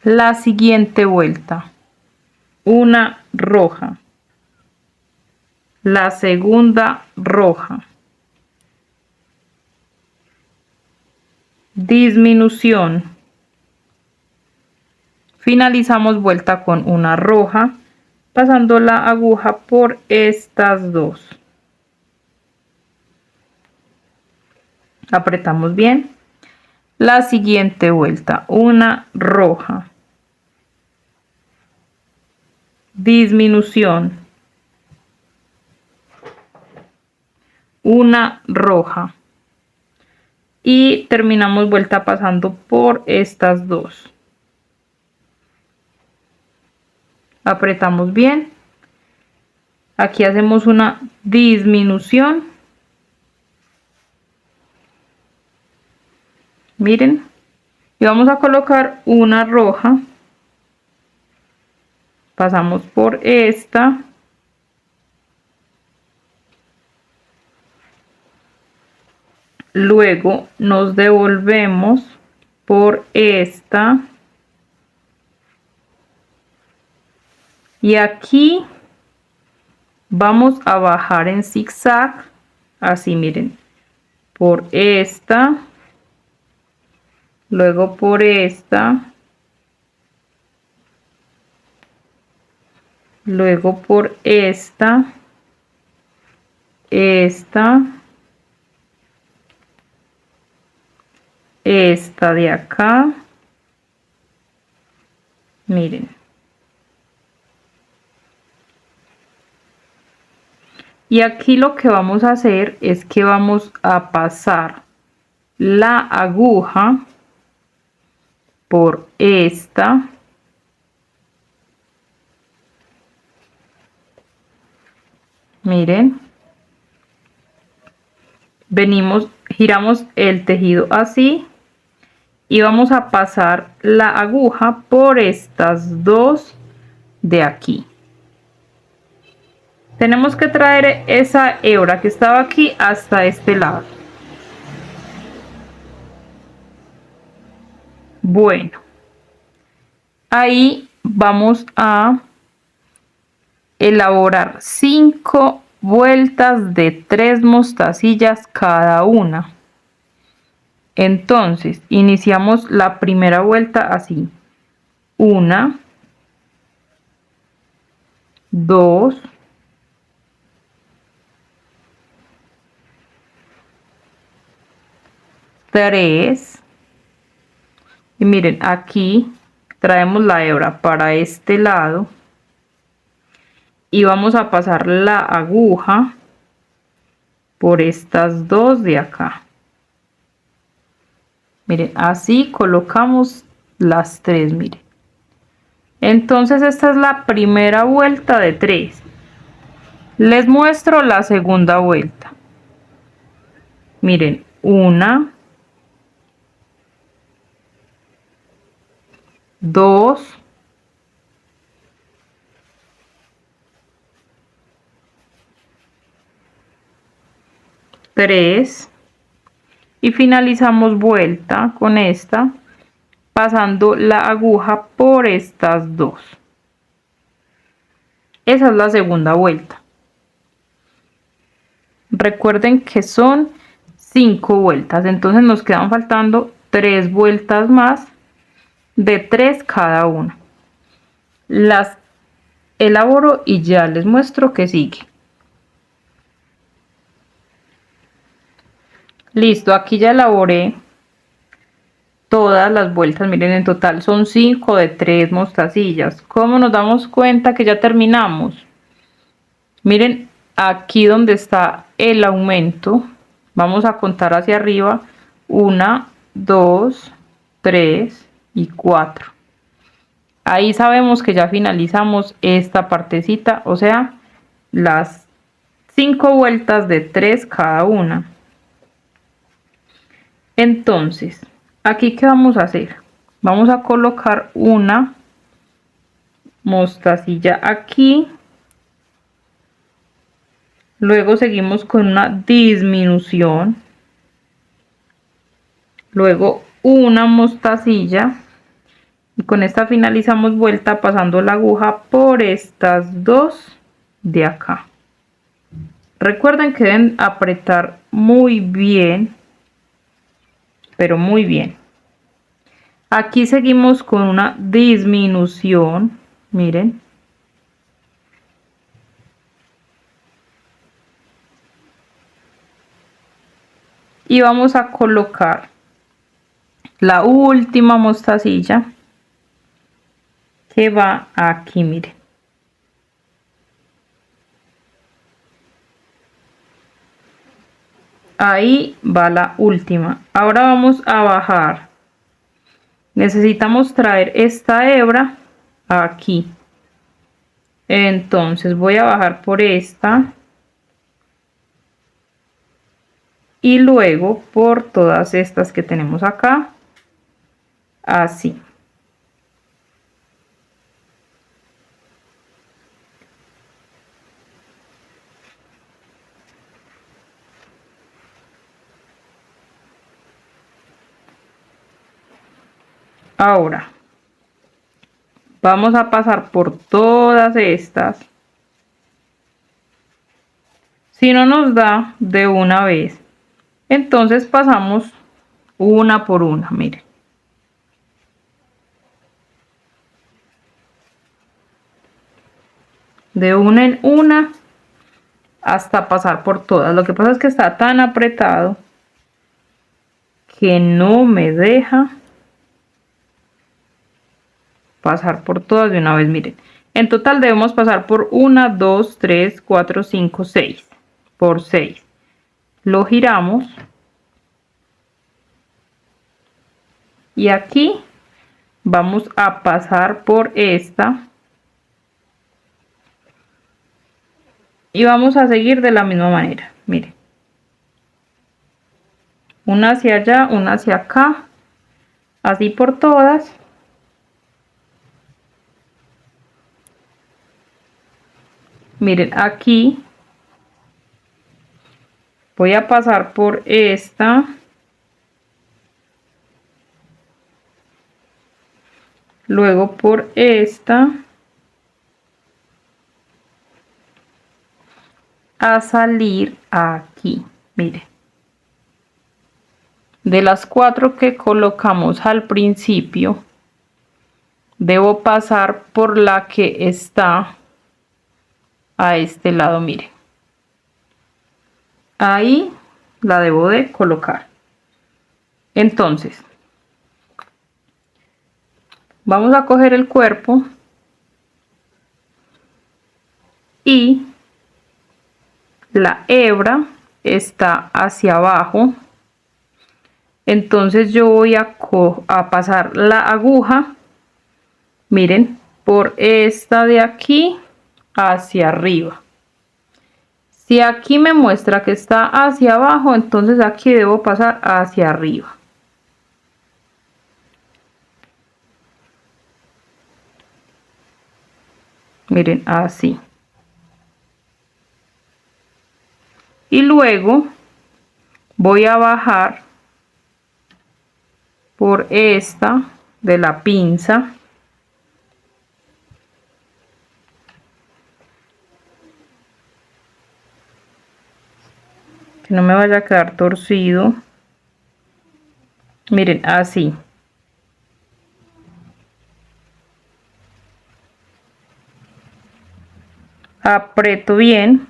Speaker 1: La siguiente vuelta, una roja, la segunda roja, disminución, finalizamos vuelta con una roja pasando la aguja por estas dos. Apretamos bien. La siguiente vuelta, una roja, disminución, una roja, y terminamos vuelta pasando por estas dos. Apretamos bien. Aquí hacemos una disminución. Miren, y vamos a colocar una roja, pasamos por esta, luego nos devolvemos por esta, y aquí vamos a bajar en zigzag, así miren, por esta, luego por esta, luego por esta, esta de acá, miren, y aquí lo que vamos a hacer es que vamos a pasar la aguja por esta, miren, venimos, giramos el tejido así y vamos a pasar la aguja por estas dos de aquí. Tenemos que traer esa hebra que estaba aquí hasta este lado. Bueno, ahí vamos a elaborar 5 vueltas de 3 mostacillas cada una. Entonces iniciamos la primera vuelta así: 1, 2, 3. Y miren, aquí traemos la hebra para este lado y vamos a pasar la aguja por estas dos de acá. Miren, así colocamos las 3, miren. Entonces esta es la primera vuelta de 3. Les muestro la segunda vuelta. Miren, 1, 2, 3 y finalizamos vuelta con esta pasando la aguja por estas dos. Esa es la segunda vuelta. Recuerden que son 5 vueltas, entonces nos quedan faltando 3 vueltas más de 3 cada una. Las elaboro y ya les muestro que sigue. Listo, aquí ya elaboré todas las vueltas. Miren, en total son 5 de 3 mostacillas. ¿Cómo nos damos cuenta que ya terminamos? Miren, aquí donde está el aumento, vamos a contar hacia arriba. 1, 2, 3 y 4. Ahí sabemos que ya finalizamos esta partecita, o sea, las 5 vueltas de 3 cada una. Entonces, aquí ¿qué vamos a hacer? Vamos a colocar una mostacilla aquí. Luego seguimos con una disminución. Luego una mostacilla. Y con esta finalizamos vuelta pasando la aguja por estas dos de acá. Recuerden que deben apretar muy bien, pero muy bien. Aquí seguimos con una disminución, miren. Y vamos a colocar la última mostacilla que va aquí, miren. Ahí va la última. Ahora vamos a bajar. Necesitamos traer esta hebra aquí. Entonces voy a bajar por esta. Y luego por todas estas que tenemos acá. Así. Ahora vamos a pasar por todas estas. Si no nos da de una vez, entonces pasamos una por una, miren. De una en una hasta pasar por todas. Lo que pasa es que está tan apretado que no me deja pasar por todas de una vez, miren. En total debemos pasar por 1, 2, 3, 4, 5, 6. Por 6. Lo giramos. Y aquí vamos a pasar por esta. Y vamos a seguir de la misma manera, miren. Una hacia allá, una hacia acá. Así por todas. Miren, aquí voy a pasar por esta. Luego por esta. A salir aquí, miren. De las 4 que colocamos al principio, debo pasar por la que está a este lado, miren. Ahí la debo de colocar. Entonces vamos a coger el cuerpo y la hebra está hacia abajo, entonces yo voy a pasar la aguja, miren, por esta de aquí hacia arriba. Si aquí me muestra que está hacia abajo, entonces aquí debo pasar hacia arriba. Miren, así. Y luego voy a bajar por esta de la pinza. Que no me vaya a quedar torcido. Miren, así. Aprieto bien.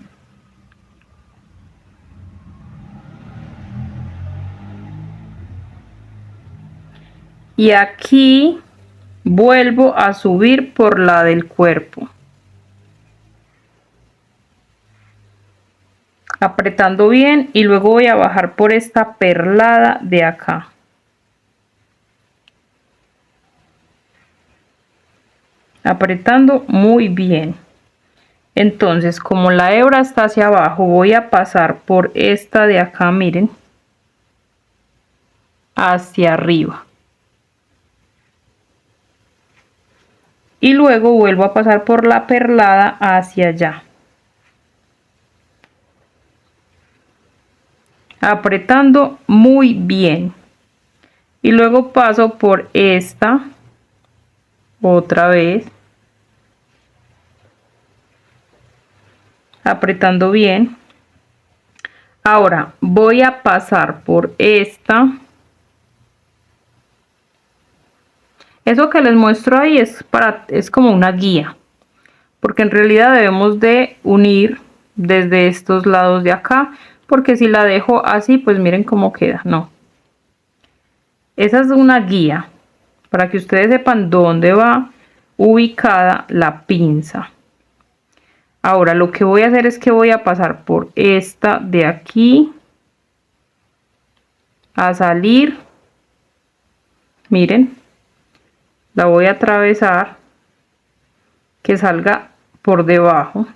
Speaker 1: Y aquí vuelvo a subir por la del cuerpo. Apretando bien y luego voy a bajar por esta perlada de acá. Apretando muy bien. Entonces, como la hebra está hacia abajo, voy a pasar por esta de acá, miren, hacia arriba. Y luego vuelvo a pasar por la perlada hacia allá. Apretando muy bien. Y luego paso por esta otra vez. Apretando bien. Ahora voy a pasar por esta. Eso que les muestro ahí es como una guía, porque en realidad debemos de unir desde estos lados de acá, porque si la dejo así, pues miren cómo queda. No, esa es una guía para que ustedes sepan dónde va ubicada la pinza. Ahora lo que voy a hacer es que voy a pasar por esta de aquí a salir, miren, la voy a atravesar, que salga por debajo.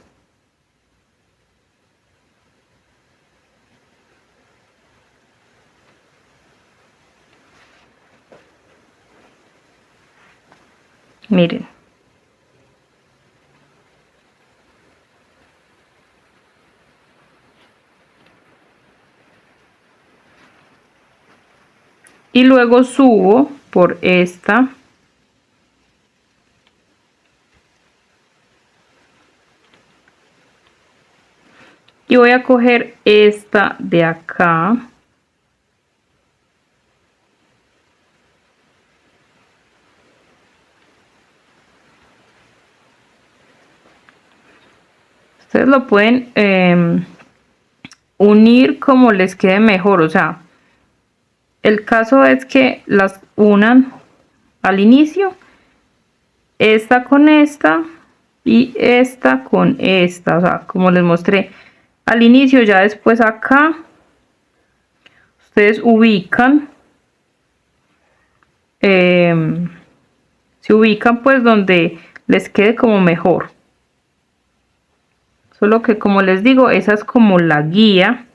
Speaker 1: Miren. Y luego subo por esta. Y voy a coger esta de acá. Ustedes lo pueden unir como les quede mejor. O sea, el caso es que las unan al inicio. Esta con esta y esta con esta. O sea, como les mostré al inicio, ya después acá. Ustedes ubican. Se ubican pues donde les quede como mejor. Solo que como les digo, esa es como la guía.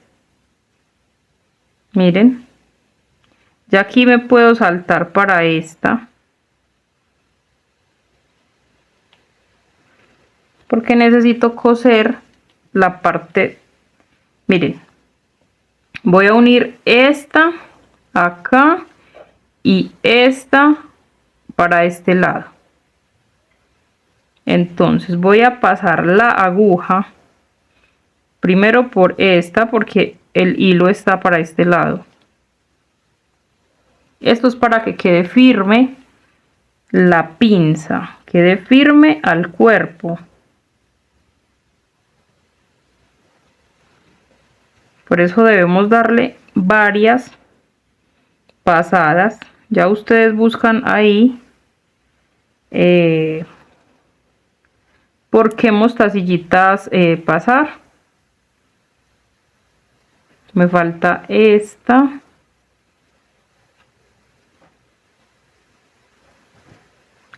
Speaker 1: Miren. Ya aquí me puedo saltar para esta. Porque necesito coser la parte. Miren. Voy a unir esta acá y esta para este lado. Entonces voy a pasar la aguja primero por esta porque el hilo está para este lado. Esto es para que quede firme la pinza, quede firme al cuerpo. Por eso debemos darle varias pasadas. Ya ustedes buscan ahí por qué mostacillitas pasar. Me falta esta.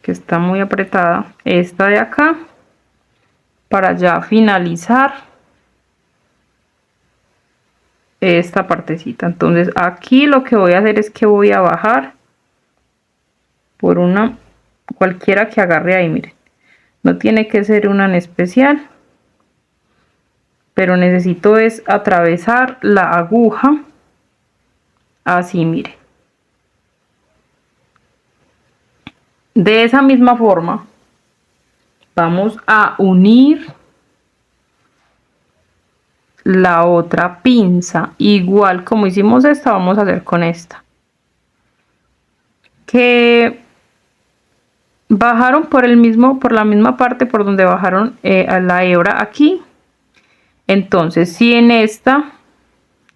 Speaker 1: Que está muy apretada. Esta de acá. Para ya finalizar esta partecita. Entonces aquí lo que voy a hacer es que voy a bajar por una cualquiera que agarre ahí, miren. No tiene que ser una en especial, pero necesito es atravesar la aguja así, mire. De esa misma forma vamos a unir la otra pinza, igual como hicimos esta, vamos a hacer con esta. Que bajaron por la misma parte por donde bajaron a la hebra aquí. Entonces, si en esta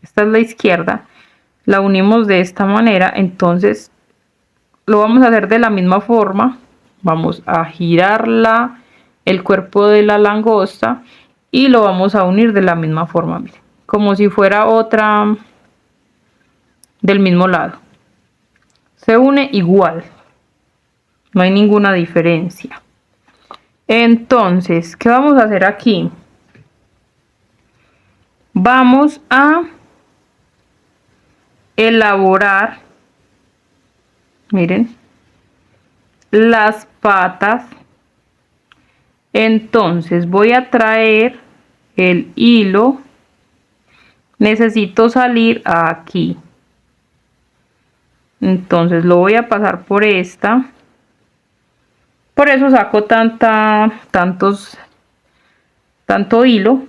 Speaker 1: es la izquierda, la unimos de esta manera, entonces lo vamos a hacer de la misma forma. Vamos a girar el cuerpo de la langosta y lo vamos a unir de la misma forma, miren, como si fuera otra del mismo lado. Se une igual, no hay ninguna diferencia. Entonces, ¿qué vamos a hacer aquí? Vamos a elaborar, miren, las patas. Entonces voy a traer el hilo, necesito salir aquí, entonces lo voy a pasar por esta, por eso saco tanto hilo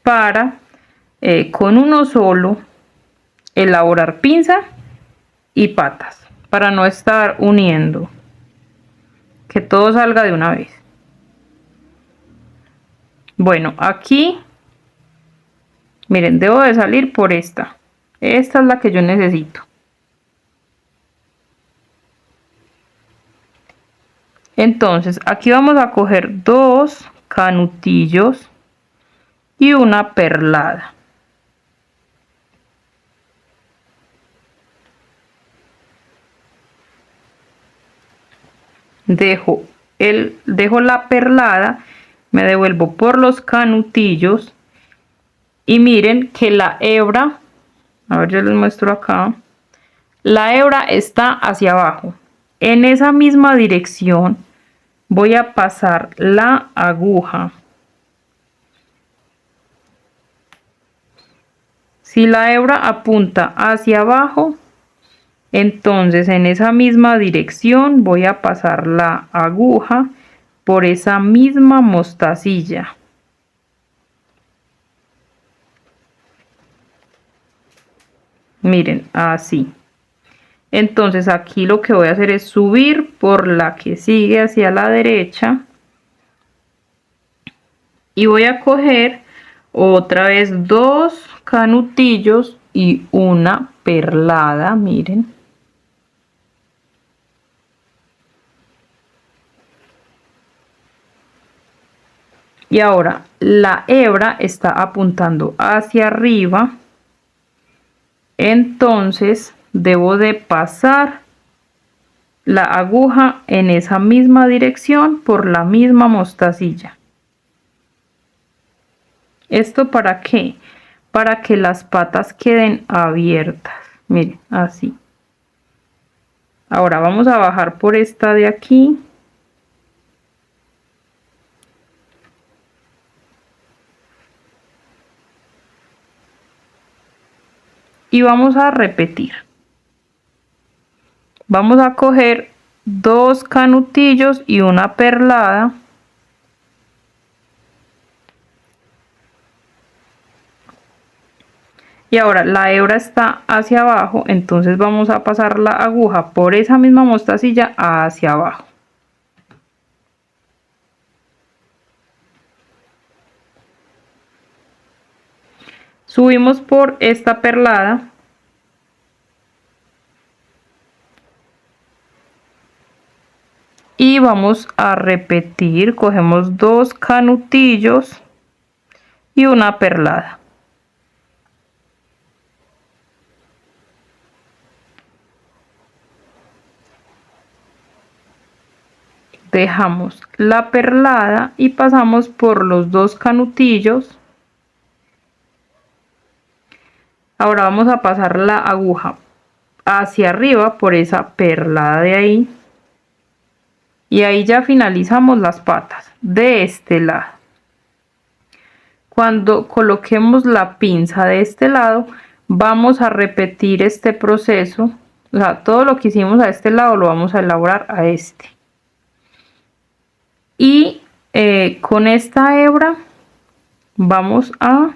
Speaker 1: para con uno solo elaborar pinza y patas, para no estar uniendo, que todo salga de una vez. Bueno, aquí miren, debo de salir por esta es la que yo necesito. Entonces aquí vamos a coger 2 canutillos y una perlada. Dejo la perlada, me devuelvo por los canutillos y miren que la hebra, a ver, yo les muestro acá, la hebra está hacia abajo. En esa misma dirección voy a pasar la aguja. Si la hebra apunta hacia abajo, entonces en esa misma dirección voy a pasar la aguja por esa misma mostacilla. Miren, así. Entonces aquí lo que voy a hacer es subir por la que sigue hacia la derecha y voy a coger otra vez 2 canutillos y una perlada, miren. Y ahora la hebra está apuntando hacia arriba, entonces debo de pasar la aguja en esa misma dirección por la misma mostacilla. ¿Esto para qué? Para que las patas queden abiertas, miren, así. Ahora vamos a bajar por esta de aquí. Y vamos a repetir. Vamos a coger 2 canutillos y una perlada. Y ahora la hebra está hacia abajo, entonces vamos a pasar la aguja por esa misma mostacilla hacia abajo. Subimos por esta perlada y vamos a repetir. Cogemos 2 canutillos y una perlada. Dejamos la perlada y pasamos por los 2 canutillos. Ahora vamos a pasar la aguja hacia arriba por esa perlada de ahí. Y ahí ya finalizamos las patas de este lado. Cuando coloquemos la pinza de este lado, vamos a repetir este proceso. O sea, todo lo que hicimos a este lado lo vamos a elaborar a este. Y con esta hebra vamos a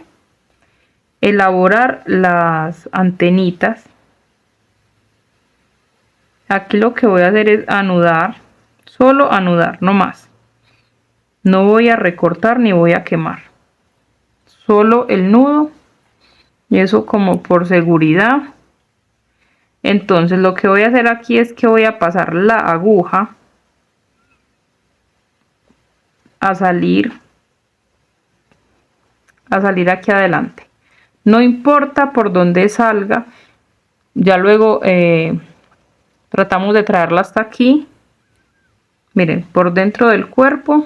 Speaker 1: elaborar las antenitas. Aquí lo que voy a hacer es anudar, solo anudar, no más. No voy a recortar ni voy a quemar. Solo el nudo, y eso como por seguridad. Entonces lo que voy a hacer aquí es que voy a pasar la aguja a salir aquí adelante. No importa por dónde salga, ya luego tratamos de traerla hasta aquí. Miren, por dentro del cuerpo.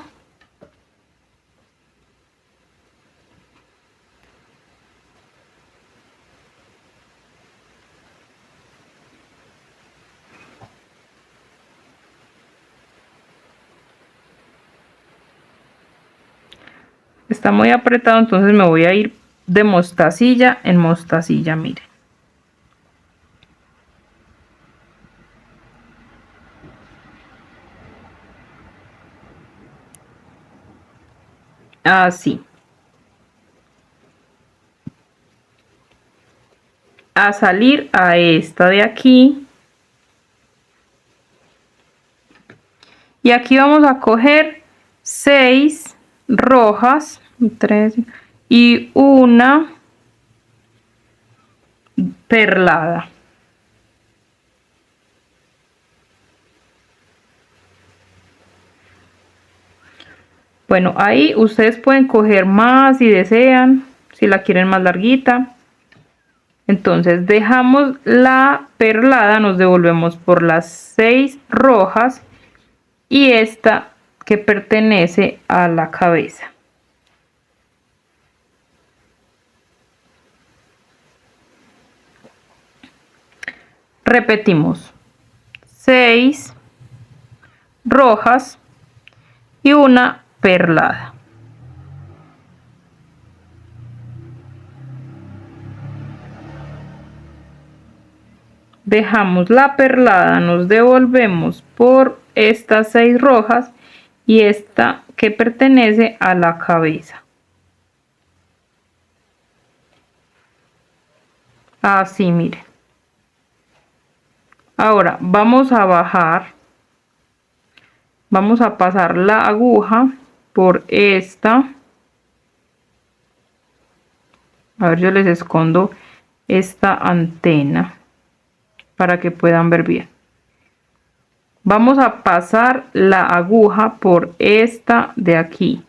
Speaker 1: Está muy apretado, entonces me voy a ir de mostacilla en mostacilla, miren. Así. A salir a esta de aquí. Y aquí vamos a coger 6 rojas, 3 y una perlada. Bueno, ahí ustedes pueden coger más si desean, si la quieren más larguita. Entonces dejamos la perlada, nos devolvemos por las 6 rojas y esta que pertenece a la cabeza. Repetimos 6 rojas y una perlada. Dejamos la perlada, nos devolvemos por estas 6 rojas y esta que pertenece a la cabeza. Así, miren. Ahora vamos a bajar, vamos a pasar la aguja por esta. A ver, yo les escondo esta antena para que puedan ver bien. Vamos a pasar la aguja por esta de aquí,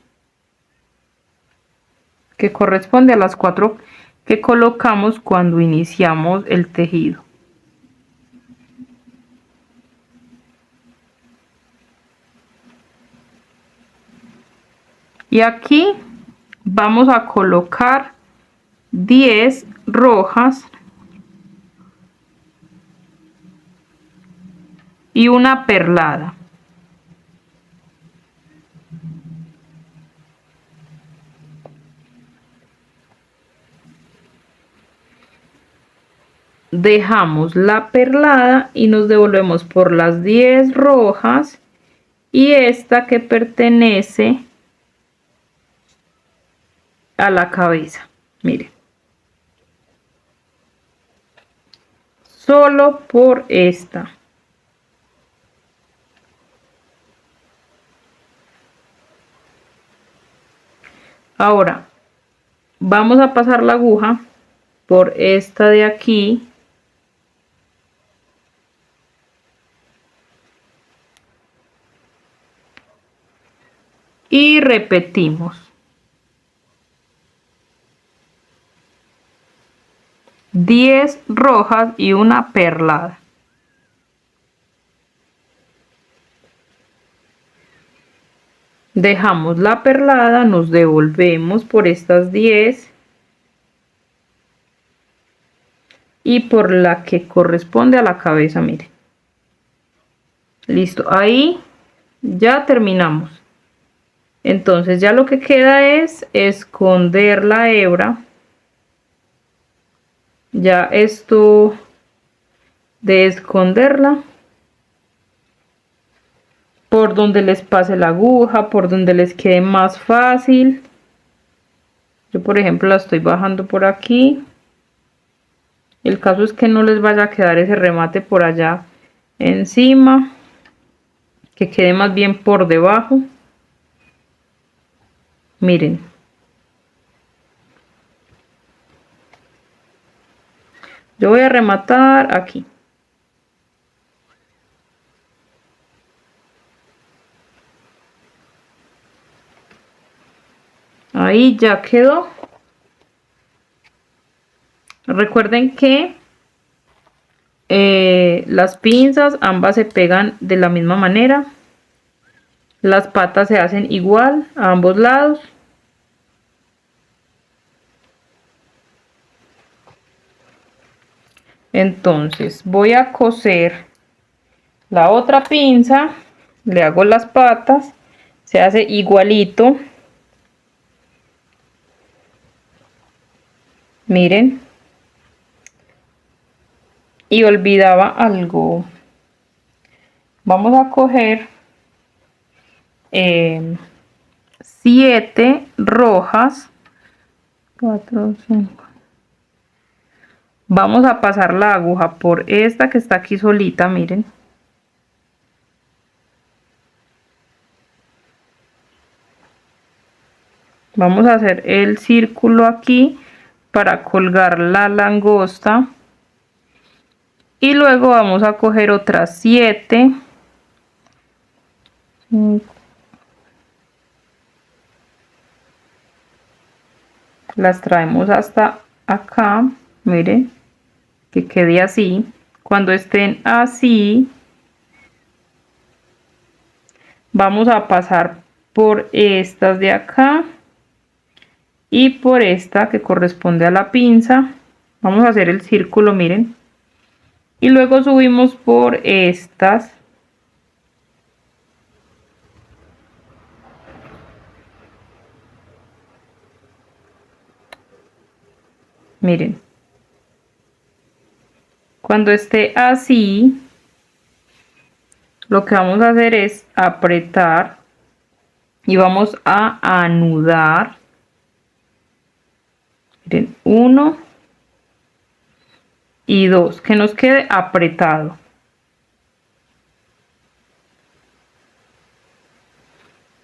Speaker 1: que corresponde a las 4 que colocamos cuando iniciamos el tejido. Y aquí vamos a colocar 10 rojas y una perlada. Dejamos la perlada y nos devolvemos por las 10 rojas y esta que pertenece a la cabeza, miren, solo por esta. Ahora vamos a pasar la aguja por esta de aquí y repetimos. 10 rojas y una perlada. Dejamos la perlada, nos devolvemos por estas 10 y por la que corresponde a la cabeza, miren. Listo, ahí ya terminamos. Entonces ya lo que queda es esconder la hebra. Ya esto de esconderla por donde les pase la aguja, por donde les quede más fácil. Yo por ejemplo la estoy bajando por aquí. El caso es que no les vaya a quedar ese remate por allá encima, que quede más bien por debajo. Miren, yo voy a rematar aquí. Ahí ya quedó. Recuerden que las pinzas ambas se pegan de la misma manera. Las patas se hacen igual a ambos lados. Entonces voy a coser la otra pinza, le hago las patas, se hace igualito. Miren. Y olvidaba algo. Vamos a coger 7 rojas. 4, 5. Vamos a pasar la aguja por esta que está aquí solita, miren. Vamos a hacer el círculo aquí para colgar la langosta. Y luego vamos a coger otras 7. Las traemos hasta acá, miren, que quede así. Cuando estén así, vamos a pasar por estas de acá y por esta que corresponde a la pinza. Vamos a hacer el círculo, miren, y luego subimos por estas. Miren, cuando esté así, lo que vamos a hacer es apretar y vamos a anudar. Miren, 1 y 2, que nos quede apretado.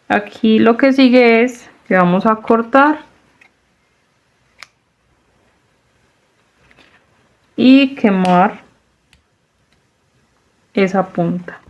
Speaker 1: Aquí lo que sigue es que vamos a cortar y quemar esa punta.